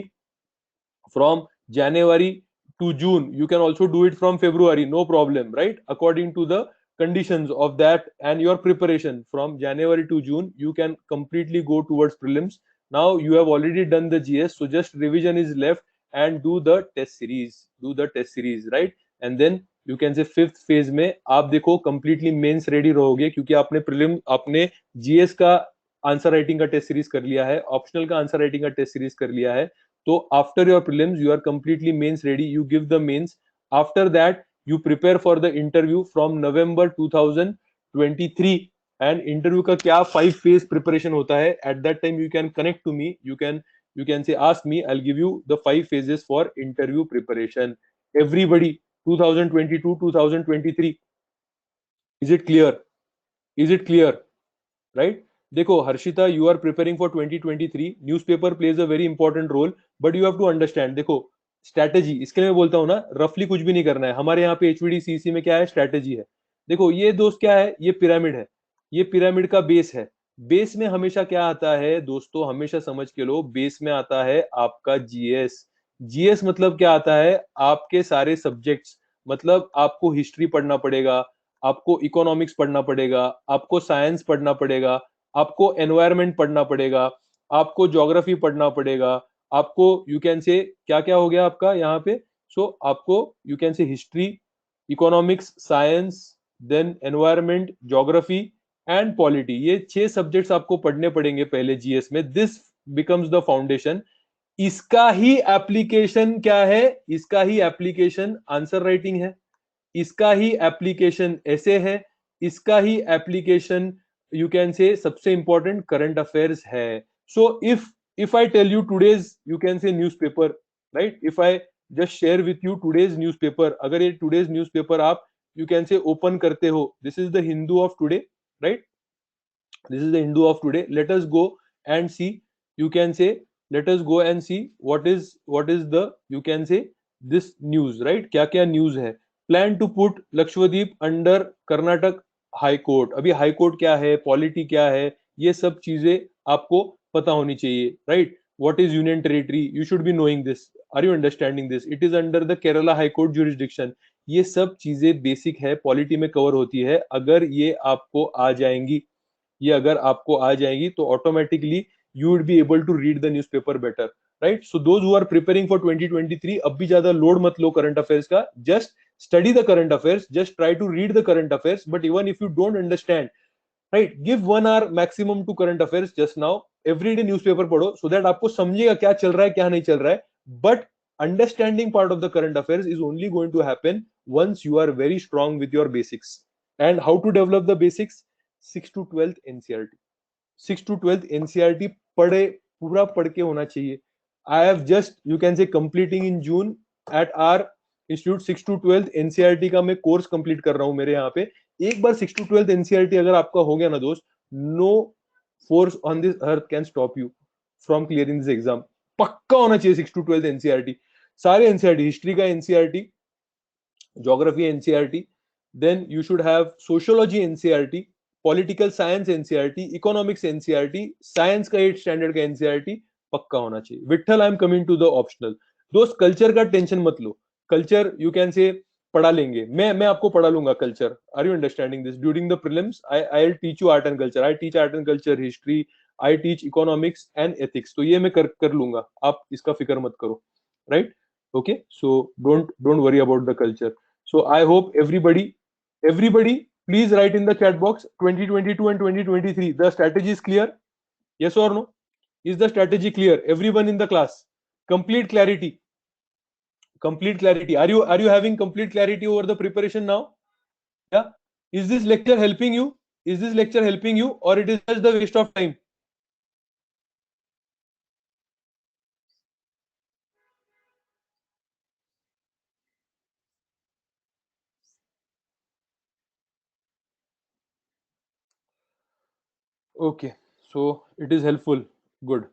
from January to June. You can also do it from February, no problem, right? According to the conditions of that and your preparation from January to June, you can completely go towards prelims. Now you have already done the GS, so just revision is left and do the test series, right? And then you can से 5th phase में आप देखो completely mains ready रहोगे, क्योंकि आपने prelim, आपने GS का answer writing का टेस्ट सीरीज कर लिया है, ऑप्शनल का आंसर राइटिंग का टेस्ट सीरीज कर लिया है. तो after your prelims you are completely mains ready, you give the mains. After that you prepare for the interview from November 2023. and interview का क्या 5 phase preparation होता है, at that time you can connect to me, you can say ask me, I'll give you the 5 phases for interview preparation. Everybody, 2022 2023, is it clear? Is it clear? Right? देखो Harshita, you are preparing for 2023. Newspaper plays a very important role, but you have to understand. देखो strategy, इसके लिए मैं बोलता हूँ ना, रफली कुछ भी नहीं करना है. हमारे यहाँ पे एचवीडी सीसी में क्या है, स्ट्रैटेजी है. देखो ये दोस्त क्या है, ये पिरामिड है, ये पिरामिड का बेस है. बेस में हमेशा क्या आता है दोस्तों, हमेशा समझ के लो, बेस में आता है आपका जीएस. जीएस मतलब क्या आता है, आपके सारे सब्जेक्ट्स. मतलब आपको हिस्ट्री पढ़ना पड़ेगा, आपको इकोनॉमिक्स पढ़ना पड़ेगा, आपको साइंस पढ़ना पड़ेगा, आपको एनवायरमेंट पढ़ना पड़ेगा, आपको ज्योग्राफी पढ़ना पड़ेगा, आपको यू कैन से क्या क्या हो गया आपका यहाँ पे. सो आपको you can say history, economics, science, then environment, geography and polity. ये 6 सब्जेक्ट्स आपको पढ़ने पड़ेंगे पहले जीएस में. This becomes the foundation. इसका ही एप्लीकेशन क्या है, इसका ही एप्लीकेशन आंसर राइटिंग है, इसका ही एप्लीकेशन ऐसे है, इसका ही एप्लीकेशन यू कैन से सबसे इंपॉर्टेंट करंट अफेयर्स है. सो if I tell you today's you can say newspaper, right? If I just share with you today's newspaper, अगर ये today's newspaper आप you can say open करते हो, this is the Hindu of today, right? This is the Hindu of today. Let us go and see, you can say, let us go and see what is the you can say this news, right? क्या क्या news है. Plan to put Lakshadweep under Karnataka High Court. अभी high court क्या है, polity क्या है, ये सब चीजें आपको पता होनी चाहिए, right? What is union territory? You should be knowing this. Are you understanding this? It is under the Kerala High Court jurisdiction. ये सब चीजें बेसिक है, पॉलिटी में कवर होती है. अगर ये आपको आ जाएंगी, ये अगर आपको आ जाएंगी तो automatically you would be able to read the newspaper better, right? So those who are preparing for 2023, अब भी ज्यादा लोड मत लो करंट अफेयर्स का. Just study the current affairs, just try to read the current affairs. But even if you don't understand, right, give 1 hour maximum to current affairs just now. Everyday newspaper पढ़ो so that आपको समझेगा क्या चल रहा है, क्या नहीं चल रहा है. But understanding part of the current affairs is only going to happen once you are very strong with your basics. And how to develop the basics? 6 to 12th NCERT. 6 to 12th NCERT पढ़े, पूरा पढ़ के होना चाहिए. I have just you can say completing in June at our institute 6 to 12th NCERT का मैं course complete कर रहा हूं मेरे यहाँ पे. एक बार 6 to 12th एनसीईआरटी अगर आपका हो गया ना दोस्त, no force on this earth can stop you from clearing this exam. पक्का होना चाहिए 6 to 12th एनसीईआरटी. सारे एनसीईआरटी, हिस्ट्री का NCERT, geography NCERT, then you should have sociology NCERT, political science NCERT, economics NCERT, science का 8th standard का NCERT पक्का होना चाहिए. Vithal, I am coming to the optional. दोस्त कल्चर का टेंशन मत लो, कल्चर यू कैन से पढ़ा लेंगे, मैं आपको पढ़ा लूंगा culture. Are you understanding this? During the prelims I will teach you art and culture, I teach art and culture, history, I teach economics and ethics. तो ये मैं कर लूंगा, आप इसका फिक्र मत करो, right? Okay, so don't worry about the culture. So I hope everybody please write in the chat box 2022 and 2023 the strategy is clear, yes or no? Is the strategy clear? Everyone in the class, complete clarity. Are you having complete clarity over the preparation now? Yeah. Is this lecture helping you? Or it is just the waste of time? Okay, so it is helpful. Good,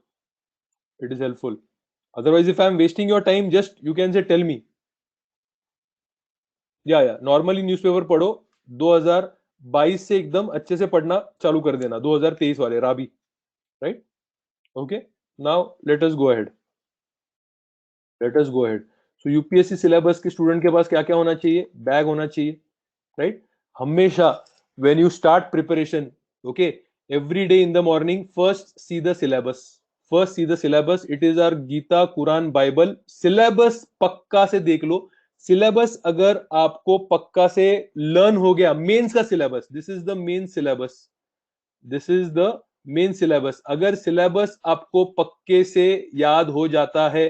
it is helpful. Otherwise, if I am wasting your time, just you can say tell me. या normally newspaper पढ़ो. 2022 से एकदम अच्छे से पढ़ना चालू कर देना, 2023 वाले राबी, right? Okay, now let us go ahead. So UPSC syllabus के स्टूडेंट के पास क्या क्या होना चाहिए? बैग होना चाहिए, राइट? हमेशा when you start preparation, okay, every day in the morning, first see the syllabus. It is our Gita, Quran, Bible syllabus. पक्का से देख लो, सिलेबस अगर आपको पक्का से लर्न हो गया, मेंस का syllabus, this is the main syllabus, this is the main syllabus, अगर सिलेबस आपको पक्के से याद हो जाता है,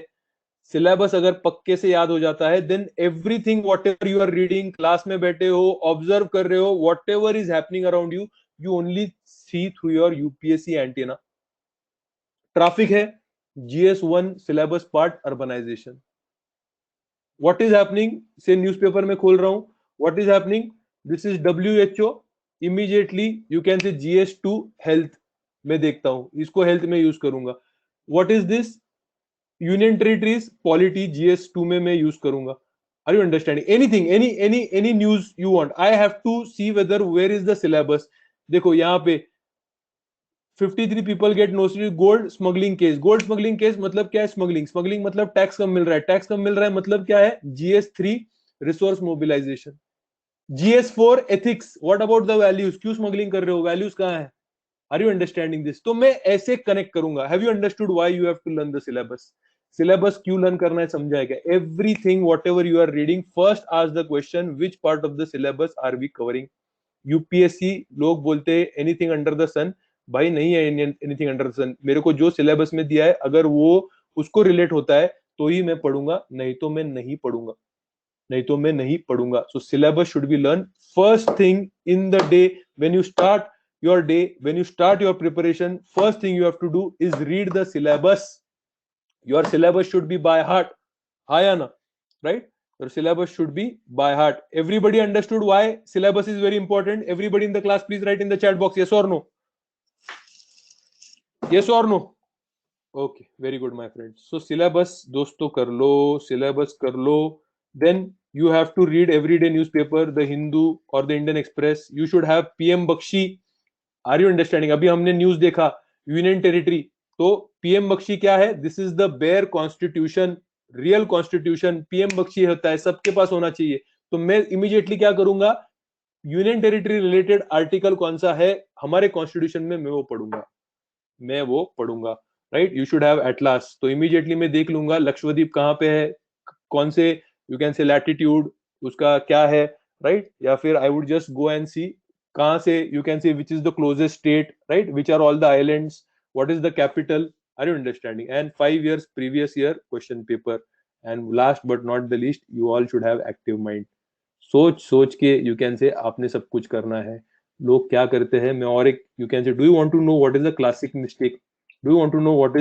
सिलेबस अगर पक्के से याद हो जाता है, then everything whatever you are reading, class में बैठे हो, ऑब्जर्व कर रहे हो, whatever is happening around you, you only see through your UPSC antenna. Traffic है, GS1 syllabus part urbanisation. What is happening, say newspaper में खोल रहा हूं, what is happening, this is WHO, immediately you can say GS2 health में देखता हूं, इसको health में यूज करूंगा. What is this, union territories polity, GS2 में मैं यूज करूंगा. Are you understanding anything, any news you want, I have to see whether where is the syllabus. देखो यहाँ पे 53 people get notice gold smuggling case. Gold smuggling case मतलब क्या है, smuggling, smuggling मतलब टैक्स कम मिल रहा है, टैक्स कम मिल रहा है मतलब क्या है, GS3 resource mobilization. GS4 ethics, what about the values, क्यों स्मगलिंग कर रहे हो, वैल्यूज कहाँ है. Are you understanding this. तो मैं ऐसे कनेक्ट करूंगा. Have you understood why you have to learn the syllabus. Syllabus क्यों लर्न करना है समझाएगा. Everything whatever you are reading, first ask the question which part of the syllabus are we covering. UPSC लोग बोलते हैं anything under the सन, भाई नहीं है एनीथिंग अंडर द सन. मेरे को जो सिलेबस में दिया है अगर वो उसको रिलेट होता है तो ही मैं पढ़ूंगा, नहीं तो मैं नहीं पढ़ूंगा, नहीं तो मैं नहीं पढ़ूंगा. So syllabus should be learn first thing in the day. When you start your day, when you start your preparation, first thing you have to do is read the syllabus. Your syllabus should be by heart. हाँ या ना, right. Your syllabus should be by heart. Everybody understood why syllabus is very important? Everybody in the class, please write in the chat box yes or no. Yes or no. Okay, very good my friends. So syllabus दोस्तों कर लो, syllabus कर लो. Then you have to read everyday newspaper, the Hindu or the Indian Express. You should have PM Bakshi. Are you understanding? अभी हमने news देखा union territory, तो PM Bakshi क्या है, this is the bare constitution, real constitution PM Bakshi होता है, सबके पास होना चाहिए. तो मैं इमीडिएटली क्या करूंगा, यूनियन टेरिटरी रिलेटेड आर्टिकल कौन सा है हमारे कॉन्स्टिट्यूशन में, मैं वो पढ़ूंगा, मैं वो पढ़ूंगा. Right, you should have atlas. तो इमीडिएटली मैं देख लूंगा लक्षद्वीप कहाँ पे है, कौन से यू कैन से लैटिट्यूड उसका क्या है, राइट. या फिर I would just go and see कहाँ से you can say which is the closest state, right, which are all the islands, what is the capital. Are you understanding. And 5 years previous year question paper. And last but not the least, you all should have active mind. सोच सोच के you can से आपने सब कुछ करना है. लोग क्या करते हैं, मैं और एक you can say, do you want to know what is the classic mistake, do you want to know what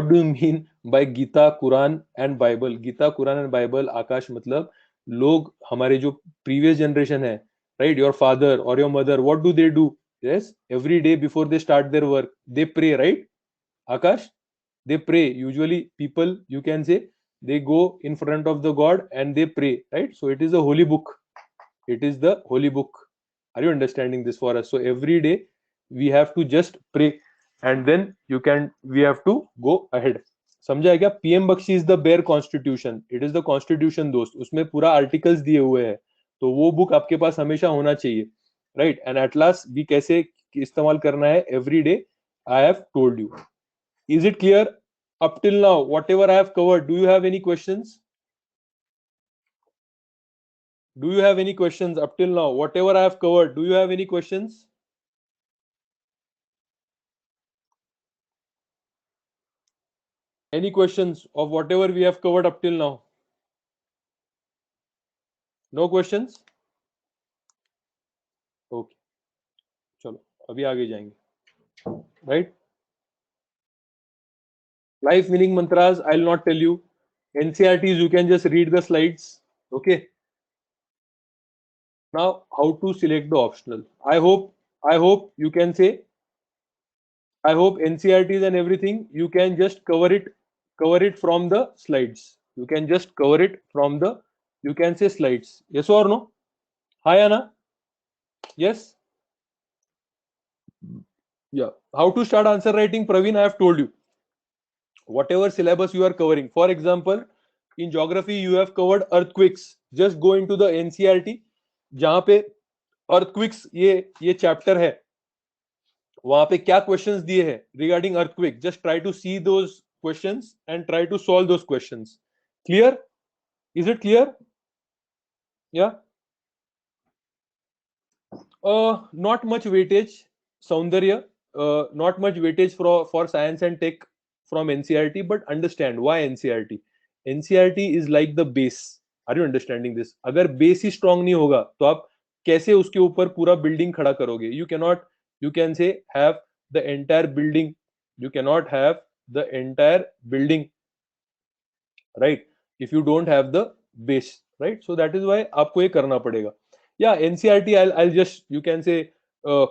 do you mean by Gita Quran and Bible. Gita Quran and Bible Akash, मतलब लोग हमारे जो प्रीवियस जनरेशन है, right, your father और your mother, what do they do, yes, every day before they start their work they pray, right Akash, they pray. Usually people you can say they go in front of the god and they pray, right. So it is a holy book, it is the holy book. Are you understanding this for us? So every day we have to just pray and then you can, we have to go ahead. समझा है क्या. PM Bakshi is the bare constitution, it is the constitution दोस्त, उसमें पूरा articles दिए हुए हैं, तो वो बुक आपके पास हमेशा होना चाहिए, राइट. एंड एटलास भी कैसे इस्तेमाल करना है every day, I have told you. Is it clear up till now? Whatever I have covered, do you have any questions? Do you have any questions up till now? Whatever I have covered, do you have any questions? Any questions of whatever we have covered up till now? No questions? Okay. चलो अभी आगे जाएंगे, right? Life meaning mantras, I'll not tell you. NCRTs, you can just read the slides. Okay. Now, how to select the optional? I hope you can say, I hope NCRTs and everything, you can just cover it from the slides. You can just cover it from the, you can say slides. Yes or no? Hi Anna. Yes. Yeah. How to start answer writing, Praveen, I have told you. Whatever syllabus you are covering. For example, in geography, you have covered earthquakes. Just go into the NCRT. जहां पे earthquakes ये chapter है, वहां पे क्या questions दिए हैं regarding earthquake, just try to see those questions and try to solve those questions. Clear. Is it clear? Yeah. Not much weightage, Saundarya. Not much weightage for science and tech from NCRT, but understand why NCRT. NCRT is like the base. Are you understanding this? अगर base ही strong नहीं होगा, तो आप कैसे उसके ऊपर पूरा building खड़ा करोगे? You cannot, you can say, have the entire building. You cannot have the entire building, right? If you don't have the base, right? So that is why आपको ये करना पड़ेगा. Yeah, NCRT, I'll just, you can say, uh,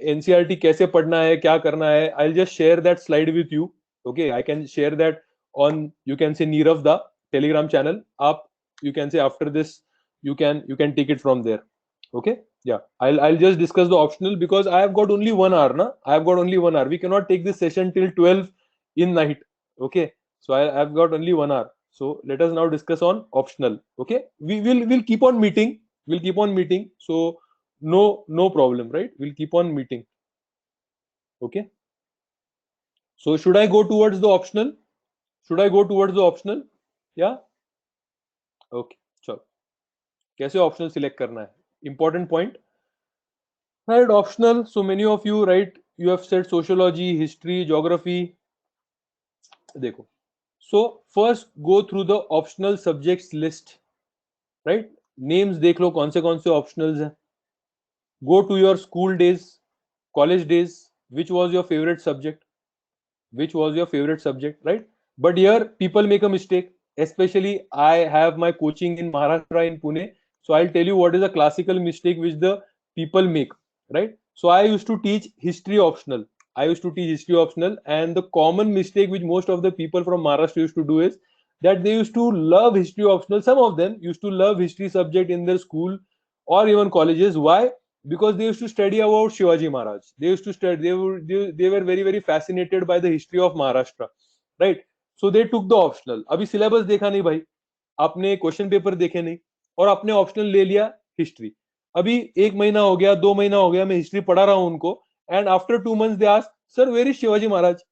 NCRT कैसे पढ़ना है, क्या करना है, I'll just share that slide with you. Okay, I can share that on, you can say, Nirav Da Telegram channel. आप, you can say, after this, you can take it from there. Okay, yeah, I'll just discuss the optional because I have got only 1 hour, na. I have got only 1 hour. We cannot take this session till 12 in night. Okay, so I've got only 1 hour. So let us now discuss on optional. Okay, we'll keep on meeting. We'll keep on meeting. So no problem, right? We'll keep on meeting. Okay. So should I go towards the optional? Should I go towards the optional? Yeah. Okay. चलो. कैसे optional select करना है? Important point. Right, optional. So many of you, right? You have said sociology, history, geography. देखो. So first go through the optional subjects list. Right? Names देख लो कौन से optionals हैं. Go to your school days, college days. Which was your favorite subject? Which was your favorite subject, right? But here people make a mistake. Especially I have my coaching in Maharashtra, in Pune, so I'll tell you what is a classical mistake which the people make, right? So I used to teach history optional. And the common mistake which most of the people from Maharashtra used to do is that they used to love history optional. Some of them used to love history subject in their school or even colleges. Why? Because they used to study about Shivaji Maharaj. They used to study. They were very very fascinated by the history of Maharashtra, right? So they took the optional. अभी syllabus देखा नहीं भाई, आपने question paper देखे नहीं और आपने optional ले लिया हिस्ट्री. अभी 1 महीना हो गया, 2 महीना हो गया, मैं हिस्ट्री पढ़ा रहा हूं उनको, and after 2 months they ask, sir where is Shivaji Maharaj,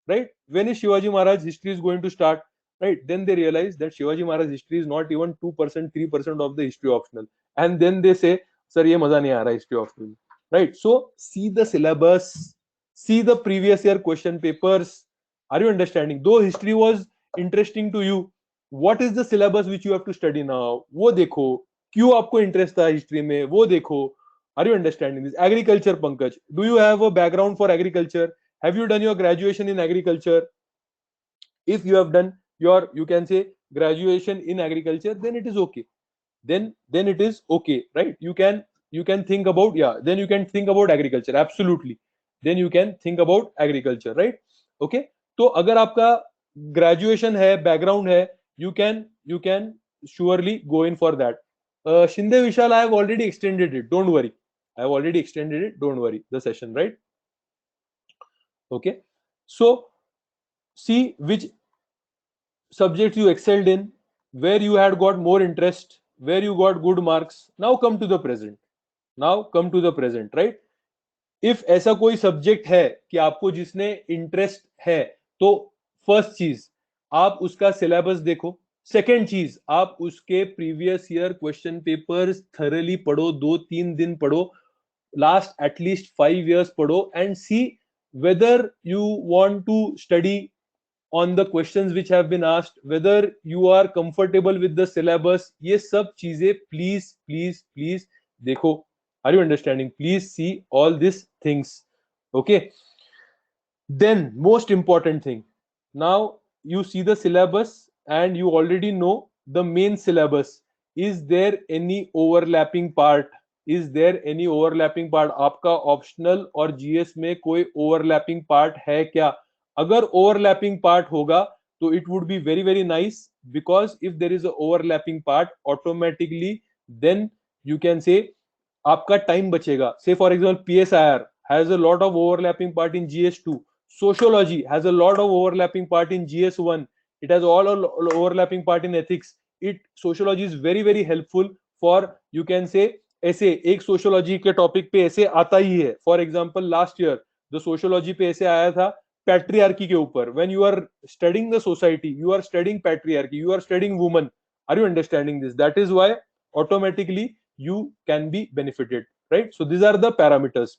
right? When is Shivaji Maharaj history is going to start, right? Then they realize that Shivaji Maharaj history is not even 2%, 3% of the history optional, and then they say, sir ये मजा नहीं आ रहा history optional, right? So see the syllabus, see the previous year question papers. Are you understanding? Though history was interesting to you, what is the syllabus which you have to study now? वो देखो, क्यों आपको interest था history में, वो देखो. Are you understanding this? Agriculture, Pankaj, do you have a background for agriculture? Have you done your graduation in agriculture? If you have done your, you can say, graduation in agriculture, then it is okay. Then it is okay, right? You can think about, yeah, then you can think about agriculture, absolutely. Then you can think about agriculture, right? Okay. तो अगर आपका graduation है, background है, you can surely go in for that. Shinde Vishal, I have already extended it, don't worry. I have already extended it, don't worry, the session, right? Okay. So see which subjects you excelled in, where you had got more interest, where you got good marks. Now come to the present. Now come to the present, right? If ऐसा कोई subject है कि आपको जिसने interest है, तो first चीज आप उसका सिलेबस देखो. सेकेंड चीज, आप उसके previous year question papers thoroughly पढ़ो, 2-3 दिन पढ़ो, लास्ट एटलीस्ट 5 years पढ़ो, and see whether you want to study on the questions which have been asked, whether you are comfortable with the syllabus. ये सब चीजें please देखो. Are you understanding? Please see all these things. Okay. Then most important thing, now you see the syllabus and you already know the main syllabus. Is there any overlapping part? Is there any overlapping part? आपका optional और GS में कोई overlapping part है क्या? अगर overlapping part होगा तो it would be very very nice, because if there is a overlapping part, automatically then you can say आपका टाइम बचेगा. Say for example, PSIR has a lot of overlapping part in GS2. Sociology has a lot of overlapping part in GS1. It has all overlapping part in ethics. Sociology is very very helpful for, you can say, ऐसे एक sociology के topic पे ऐसे आता ही है. For example last year the sociology पे ऐसे आया था पैट्रियार्की के ऊपर. When you are studying the society, you are studying patriarchy, you are studying woman. Are you understanding this? That is why automatically you can be benefited, right? So these are the parameters.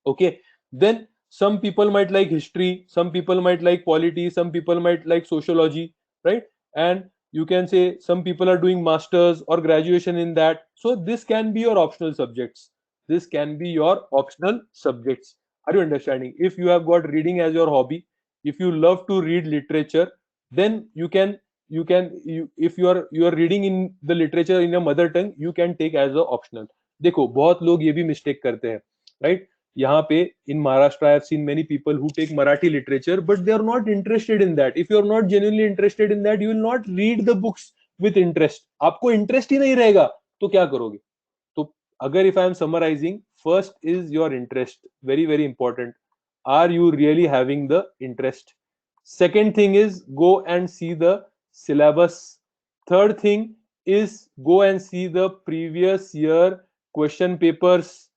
Okay, then some people might like history, some people might like polity, some people might like sociology, right? And you can say some people are doing masters or graduation in that, so this can be your optional subjects. This can be your optional subjects. Are you understanding? If you have got reading as your hobby, if you love to read literature, then if you are reading in the literature in your mother tongue, you can take as a optional. देखो बहुत लोग ये भी mistake करते हैं, right? यहाँ पे in Maharashtra I have seen many people who take Marathi literature but they are not interested in that. If you are not genuinely interested in that, you will not read the books with interest. आपको interest ही नहीं रहेगा तो क्या करोगे? तो अगर if I am summarizing, first is your interest, very very important. Are you really having the interest? Second thing is go and see the syllabus. Third thing is go and see the previous year question papers.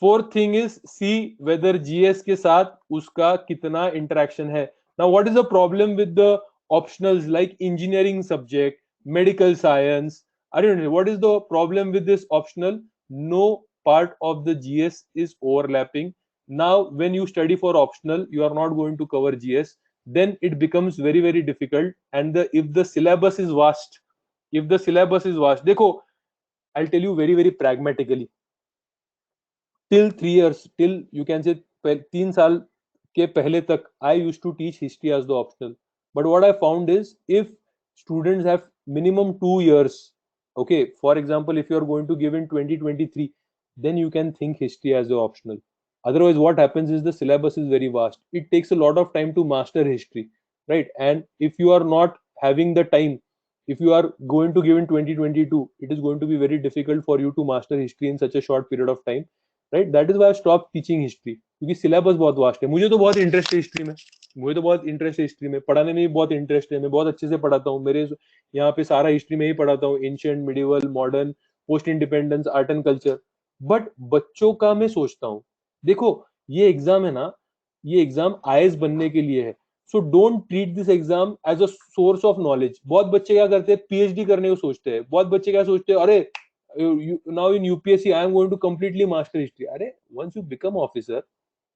Fourth thing is see whether GS के साथ उसका कितना interaction है. Now what is the problem with the optionals like engineering subject, medical science? I don't know what is the problem with this optional. No part of the gs is overlapping. Now when you study for optional, you are not going to cover gs, then it becomes very very difficult. And if the syllabus is vast, देखो, I'll tell you very very pragmatically. Till 3 years, till you can say 3 साल के पहले तक, I used to teach history as the optional. But what I found is, if students have minimum 2 years, okay, for example, if you are going to give in 2023, then you can think history as the optional. Otherwise, what happens is the syllabus is very vast. It takes a lot of time to master history, right? And if you are not having the time, if you are going to give in 2022, it is going to be very difficult for you to master history in such a short period of time, right? That is why stop teaching history, क्योंकि syllabus बहुत vast है. मुझे तो बहुत interest है history में, पढ़ाने में भी बहुत इंटरेस्ट है, मैं बहुत अच्छे से पढ़ाता हूँ. मेरे यहाँ पे सारा हिस्ट्री में ही पढ़ाता हूँ, ancient, medieval, modern, post independence, art and culture. But बच्चों का मैं सोचता हूँ, देखो ये एग्जाम है ना, ये एग्जाम आईएएस बनने के लिए है. So don't treat this exam as a source of knowledge. बहुत बच्चे क्या करते हैं, पीएचडी करने को सोचते हैं. बहुत बच्चे क्या सोचते हैं, अरे now in UPSC I am going to completely master history. Are once you become officer,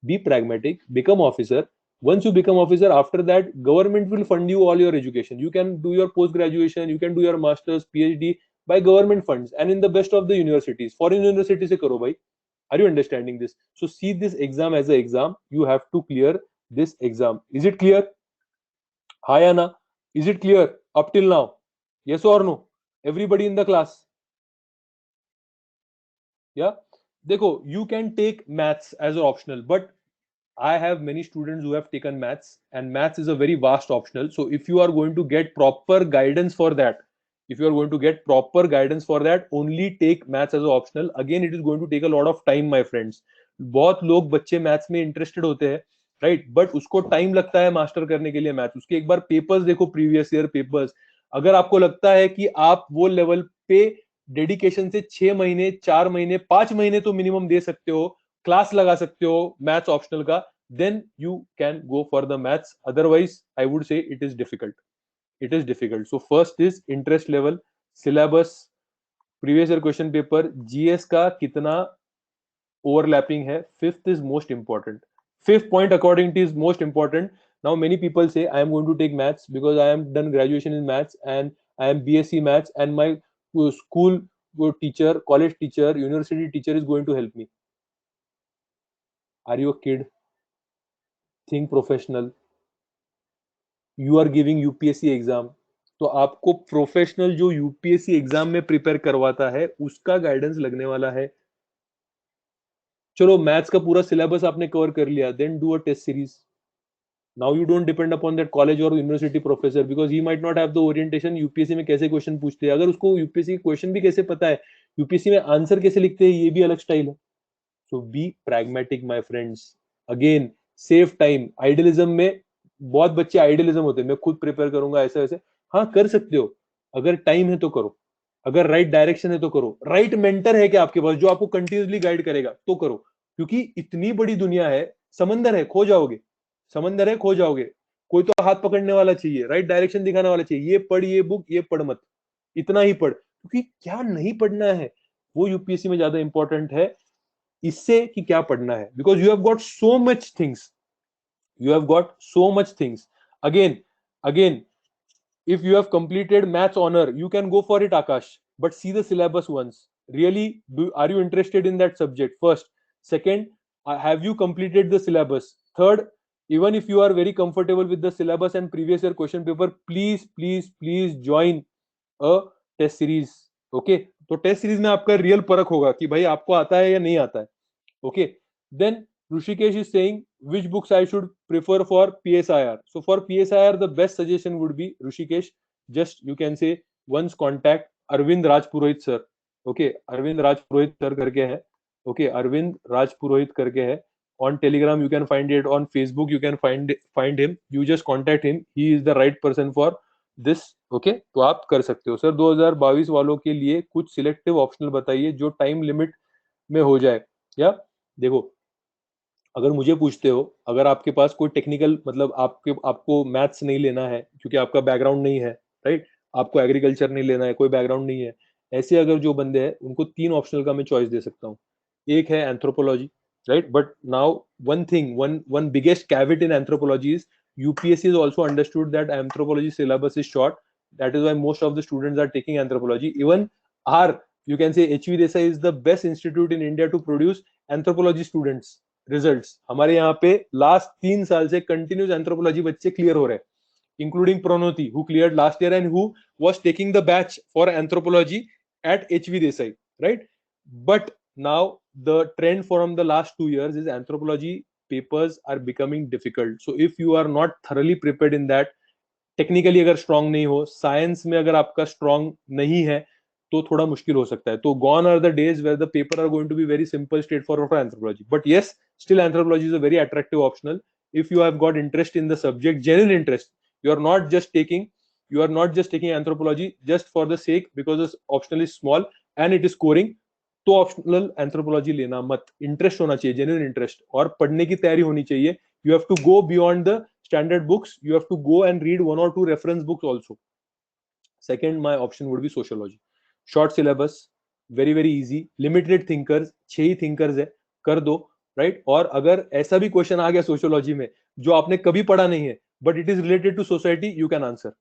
be pragmatic, become officer. Once you become officer, after that government will fund you all your education. You can do your post graduation, you can do your masters, PhD by government funds and in the best of the universities. Foreign universities se karo bhai. Are you understanding this? So see this exam as an exam. You have to clear this exam. Is it clear? Hi Anna, is it clear up till now? Yes or no? Everybody in the class? Yeah, देखो, you can take maths as an optional, but I have many students who have taken maths, and maths is a very vast optional. So if you are going to get proper guidance for that, only take maths as an optional. Again, it is going to take a lot of time, my friends. बहुत लोग बच्चे maths में interested होते हैं, right? But उसको time लगता है master करने के लिए मैथ्स. उसके एक बार पेपर्स देखो, प्रीवियस ईयर पेपर्स. अगर आपको लगता है कि आप वो लेवल पे डेडिकेशन से 6 महीने, 4 महीने, 5 महीने तो मिनिमम दे सकते हो, क्लास लगा सकते हो मैथ्स ऑप्शनल का, then you can go for the maths. Otherwise I would say it is difficult. So first is interest level, syllabus, previous year question paper, gs का कितना overlapping है. Fifth is most important. Fifth point according to is most important. Now many people say I am going to take maths because I am done graduation in maths and I am BSc maths and my school teacher, college teacher, university teacher is going to help me. Are you a kid? Think professional. You are giving UPSC exam, तो आपको professional जो UPSC exam में prepare करवाता है उसका guidance लगने वाला है. चलो मैथ्स का पूरा सिलेबस आपने कवर कर लिया, then do a test series. Now you don't depend upon that college और university professor because he might not have the orientation UPSC में कैसे क्वेश्चन पूछते हैं. अगर उसको यूपीएससी के क्वेश्चन भी कैसे पता है, यूपीएससी में आंसर कैसे लिखते हैं, ये भी अलग स्टाइल है. So be pragmatic my friends. Again save time. Idealism में बहुत बच्चे आइडियलिज्म होते हैं, मैं खुद प्रिपेयर करूंगा ऐसे वैसे. हाँ कर सकते हो, अगर टाइम है तो करो, अगर राइट डायरेक्शन है तो करो, राइट मेंटर है क्या आपके पास जो आपको कंटिन्यूसली गाइड करेगा तो करो. क्योंकि इतनी बड़ी दुनिया है, समंदर है, खो जाओगे. कोई तो हाथ पकड़ने वाला चाहिए, राइट डायरेक्शन दिखाने वाला चाहिए. ये पढ़, ये बुक, ये पढ़ मत. इतना ही पढ़, क्योंकि क्या नहीं पढ़ना है वो यूपीएससी में ज्यादा इंपॉर्टेंट है इससे कि क्या पढ़ना है, because you have got so much things, you have got so much things. Again, if you have completed maths honor, you can go for it, Akash, but see the syllabus once. Really, are you interested in that subject? First. Second, have you completed the syllabus? Third, even if you are very comfortable with the syllabus and previous year question paper, please join a test series. Okay, तो test series में आपका real परख होगा कि भाई आपको आता है या नहीं आता है. Okay, then Rushikesh is saying which books I should prefer for PSIR. So for PSIR, the best suggestion would be Rushikesh. Just you can say once contact Arvind Raj Purohit sir. Okay, Arvind Raj Purohit sir करके है. Okay, Arvind Raj Purohit करके है. On Telegram you can find it. On Facebook you can find him. You just contact him. He is the right person for this. Okay, तो आप कर सकते हो. Sir 2022 वालों के लिए कुछ सिलेक्टिव ऑप्शनल बताइए जो टाइम लिमिट में हो जाए. या देखो, अगर मुझे पूछते हो, अगर आपके पास कोई टेक्निकल मतलब आपको मैथ्स नहीं लेना है क्योंकि आपका बैकग्राउंड नहीं है, राइट, आपको एग्रीकल्चर नहीं लेना है, कोई बैकग्राउंड नहीं है, ऐसे अगर जो बंदे हैं उनको 3 ऑप्शनल का मैं चॉइस दे सकता हूँ. एक है anthropology, right, but now one thing, one biggest caveat in anthropology is UPSC has also understood that anthropology syllabus is short. That is why most of the students are taking anthropology. Even our, you can say, HV Desai is the best institute in India to produce anthropology students. Results हमारे यहाँ पे last 3 साल से continuous anthropology बच्चे clear हो रहे हैं, including Pronoti who cleared last year and who was taking the batch for anthropology at HV Desai, right. But now the trend from the last 2 years is anthropology papers are becoming difficult. So if you are not thoroughly prepared in that, technically अगर strong नहीं हो, science में अगर आपका strong नहीं है, तो थोड़ा मुश्किल हो सकता है. तो gone are the days where the paper are going to be very simple, straight forward for anthropology. But yes, still anthropology is a very attractive optional if you have got interest in the subject, genuine interest. You are not just taking anthropology just for the sake because the optional is small and it is scoring. तो optional anthropology लेना मत. Interest होना चाहिए, genuine interest, और पढ़ने की तैयारी होनी चाहिए. You have to go beyond the standard books. You have to go and read 1 or 2 reference books also. Second, my option would be sociology. Short syllabus, very easy, limited thinkers, 6 he thinkers है, कर दो, right. और अगर ऐसा भी question आ गया sociology में जो आपने कभी पढ़ा नहीं है but it is related to society, you can answer.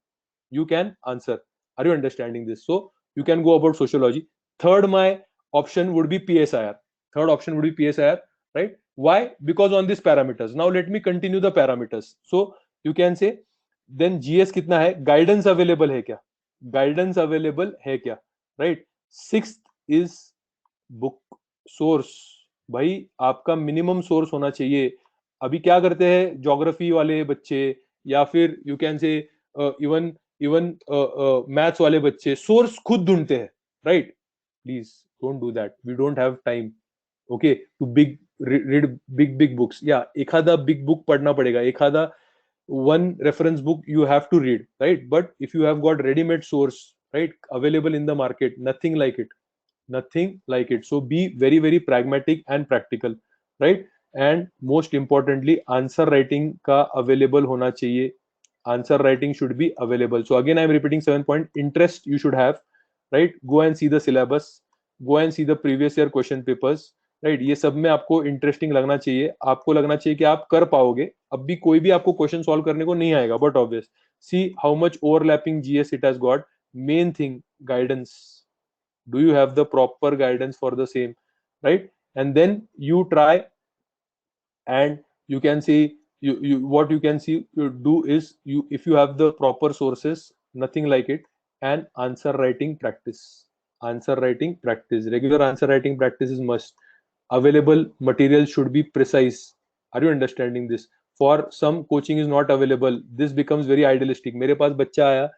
Are you understanding this? So you can go about sociology. Third, my option would be PSIR. Right. Why? Because on these parameters. Now let me continue the parameters. So you can say then GS कितना है, guidance available है क्या, right. Sixth is book source. भाई आपका minimum source होना चाहिए. अभी क्या करते हैं ज्योग्राफी वाले बच्चे या फिर you can say even maths वाले बच्चे, सोर्स खुद ढूंढते हैं, right. Please don't do that. We don't have time, okay, to read big books. Yeah, एखादा big book पढ़ना पड़ेगा, एखादा one reference book you have to read, right. But if you have got ready-made source, right, available in the market, nothing like it. So be very pragmatic and practical, right. And most importantly, answer writing का available होना चाहिए. Answer writing should be available. So again, I am repeating 7 point. Interest you should have, right. Go and see the syllabus, go and see the previous year question papers, right. ये सब में आपको interesting लगना चाहिए, आपको लगना चाहिए कि आप कर पाओगे. अब भी कोई भी आपको क्वेश्चन सॉल्व करने को नहीं आएगा, but obvious see how much overlapping GS it has got. Main thing, guidance. Do you have the proper guidance for the same, right. And then you try and you can see what you can see you do is you, if you have the proper sources, nothing like it. And answer writing practice, regular answer writing practice is must. Available material should be precise. Are you understanding this? For some, coaching is not available. This becomes very idealistic. मेरे पास बच्चा आया,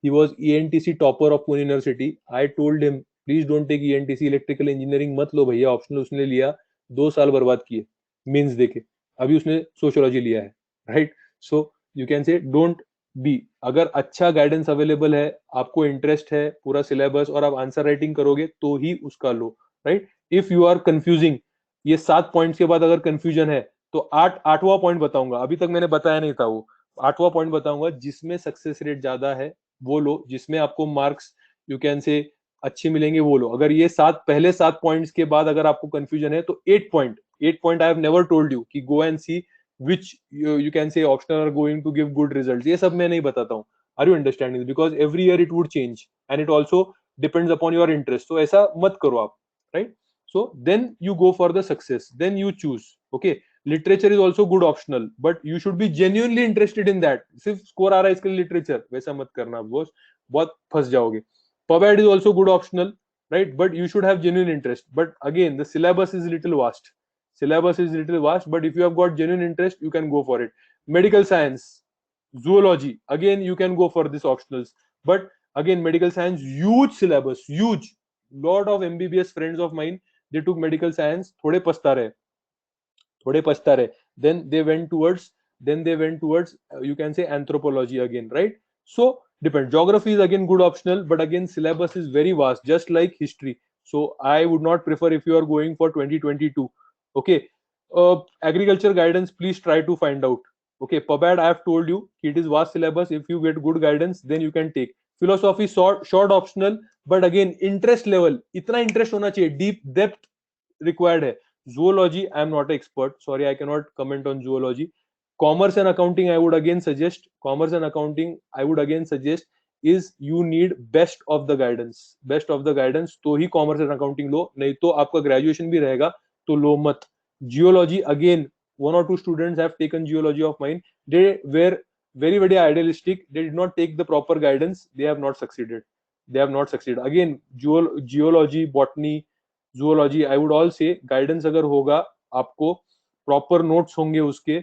he was ENTC topper of Pune University. I told him please don't take ENTC, electrical engineering मत लो भैया, optional उसने लिया, 2 साल बर्बाद किए मेंस देके, अभी उसने सोशियोलॉजी लिया है, राइट. सो यू कैन से डोंट बी. अगर अच्छा गाइडेंस अवेलेबल है, आपको इंटरेस्ट है, पूरा सिलेबस, और आप आंसर राइटिंग करोगे तो ही उसका लो, right. If you are confusing, ये 7 पॉइंट्स के बाद अगर कंफ्यूजन है तो आठवां पॉइंट बताऊंगा, अभी तक मैंने बताया नहीं था वो 8वां पॉइंट बताऊंगा, जिसमें सक्सेस रेट ज्यादा है वो लो, जिसमें आपको मार्क्स यू कैन से अच्छे मिलेंगे वो लो। अगर ये पहले 7 पॉइंट्स के बाद अगर आपको कंफ्यूजन है तो 8 point I have never told you कि go and see which you can say optional are going to give good result, ये सब मैं नहीं बताता हूँ। Are you understanding? Because every year it would change and it also depends upon your interest, तो ऐसा मत करो आप, right? So then you go for the success, then you choose. Okay, literature is also good optional, but you should be genuinely interested in that. सिर्फ score आ रहा है इसके लिए लिटरेचर, वैसा मत करना बॉस, बहुत फंस जाओगे। PubAd is also good optional, right? But you should have genuine interest. But again, the syllabus is little vast. Syllabus is little vast, but if you have got genuine interest, you can go for it. Medical science, zoology, again you can go for this optionals. But again, medical science, huge syllabus, huge. Lot of MBBS friends of mine, they took medical science, थोड़े पछता रहे. Then they went towards you can say anthropology again, right? So depend. Geography is again good optional, but again syllabus is very vast, just like history. So I would not prefer if you are going for 2022. Okay, agriculture guidance, please try to find out. Okay, PubAd, I have told you it is vast syllabus. If you get good guidance, then you can take. Philosophy short optional, but again interest level, इतना interest होना चाहिए, deep depth required है. Zoology, I am not an expert. Sorry, I cannot comment on zoology. Commerce and accounting, I would again suggest. Is you need best of the guidance. Best of the guidance. तो ही commerce and accounting लो, नहीं तो आपका graduation भी रहेगा तो लो मत. Geology, again, 1 or 2 students have taken geology of mine. They were very, very idealistic. They did not take the proper guidance. They have not succeeded. Again, geology, botany, zoology, I would all say guidance अगर होगा, आपको proper notes होंगे, उसके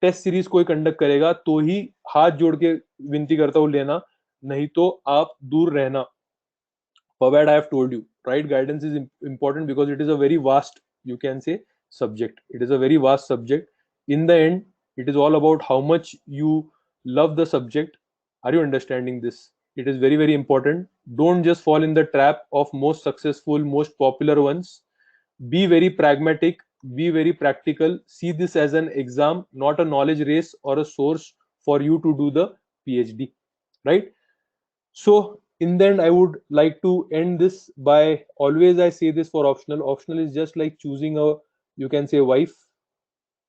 test series कोई conduct करेगा तो ही हाथ जोड़ के विनती करता हूँ लेना, नहीं तो आप दूर रहना. PubAd, I have told you, right? Guidance is important because it is a very vast, you can say, subject. It is a very vast subject. In the end, it is all about how much you love the subject. Are you understanding this? It is very, very important. Don't just fall in the trap of most successful, most popular ones. Be very pragmatic, be very practical. See this as an exam, not a knowledge race or a source for you to do the PhD, right? So in the end, I would like to end this by, always I say this for optional. Optional is just like choosing a, you can say, wife.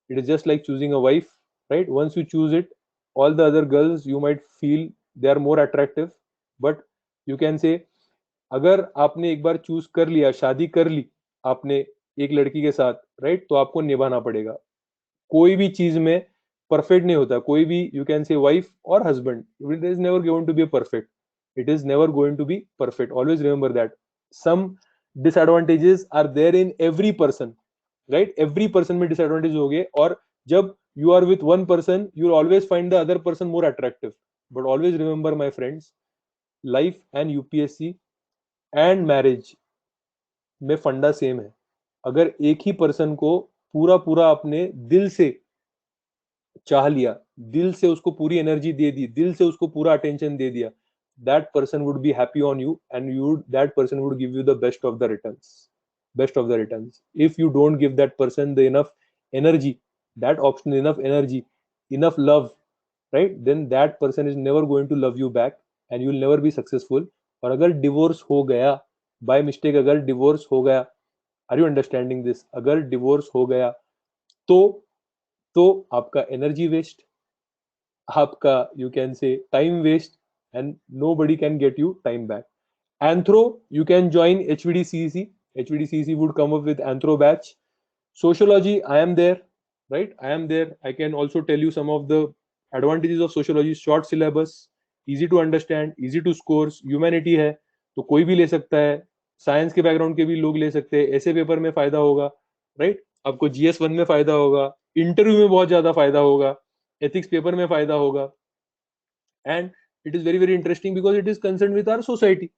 It is just like choosing a wife, right? Once you choose it, all the other girls you might feel they are more attractive, but you can say, अगर आपने एक बार choose कर लिया, शादी कर ली आपने एक लड़की के साथ, राइट, तो आपको निभाना पड़ेगा. कोई भी चीज में परफेक्ट नहीं होता. कोई भी, यू कैन से, वाइफ और husband, it is never going to be perfect. It is never going to be perfect. Always remember that. Some disadvantages are there in every person, right? Every person में disadvantage होंगे, और जब you are with one person, you will always find the other person more attractive. But always remember, my friends, life and UPSC and marriage में फंडा same है. अगर एक ही person को पूरा पूरा अपने दिल से चाह लिया, दिल से उसको पूरी एनर्जी दे दी, दिल से उसको पूरा अटेंशन दे दिया, that person would be happy on you, and that person would give you the best of the returns. If you don't give that person the enough energy, that option, enough energy, enough love, right, then that person is never going to love you back and you will never be successful. और अगर divorce हो गया by mistake, अगर divorce हो गया, are you understanding this? अगर divorce हो गया तो आपका एनर्जी वेस्ट, आपका, you can say, time waste, and nobody can get you time back. Anthro, you can join HVDCEC. HVDCEC would come up with Anthro batch. Sociology, I am there, right? I am there. I can also tell you some of the advantages of sociology. Short syllabus, easy to understand, easy to score. Humanity है तो कोई भी ले सकता है, science के background के भी लोग ले सकते हैं. ऐसे पेपर में फायदा होगा, राइट? आपको GS1 में फायदा होगा, इंटरव्यू में बहुत ज्यादा फायदा होगा, एथिक्स पेपर में फायदा होगा. And it is very, very interesting because it is concerned with our society.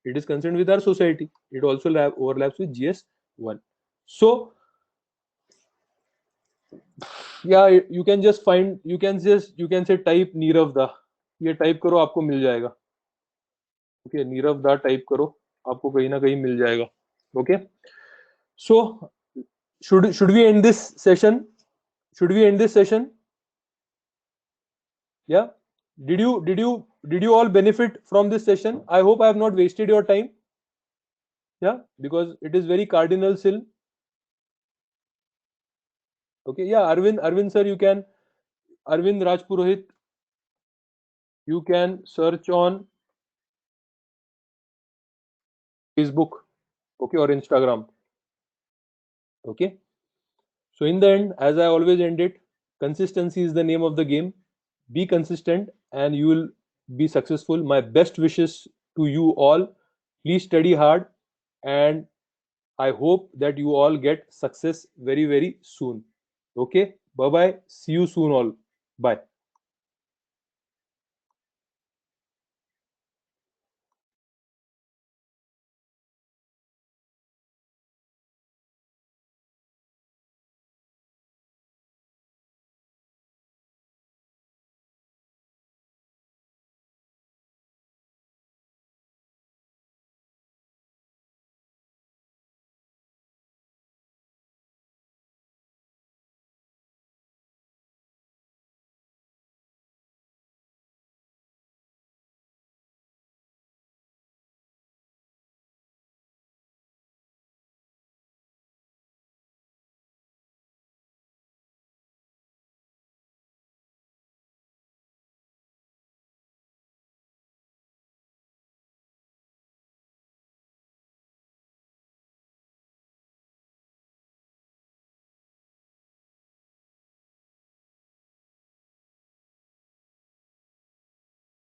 It also overlaps with GS1. So yeah, you can say type Nirav Da. ये टाइप करो, आपको मिल जाएगा. ओके, नीरव दा टाइप करो, आपको कहीं ना कहीं मिल जाएगा. Okay, so should we end this session? Yeah, Did you all benefit from this session? I hope I have not wasted your time. Yeah, because it is very cardinal still. Okay, yeah, Arvind sir, you can, Arvind Rajpurohit, you can search on Facebook, okay, or Instagram. Okay. So in the end, as I always end it, consistency is the name of the game. Be consistent and you will be successful. My best wishes to you all. Please study hard and I hope that you all get success very, very soon. Okay. Bye bye. See you soon all. Bye.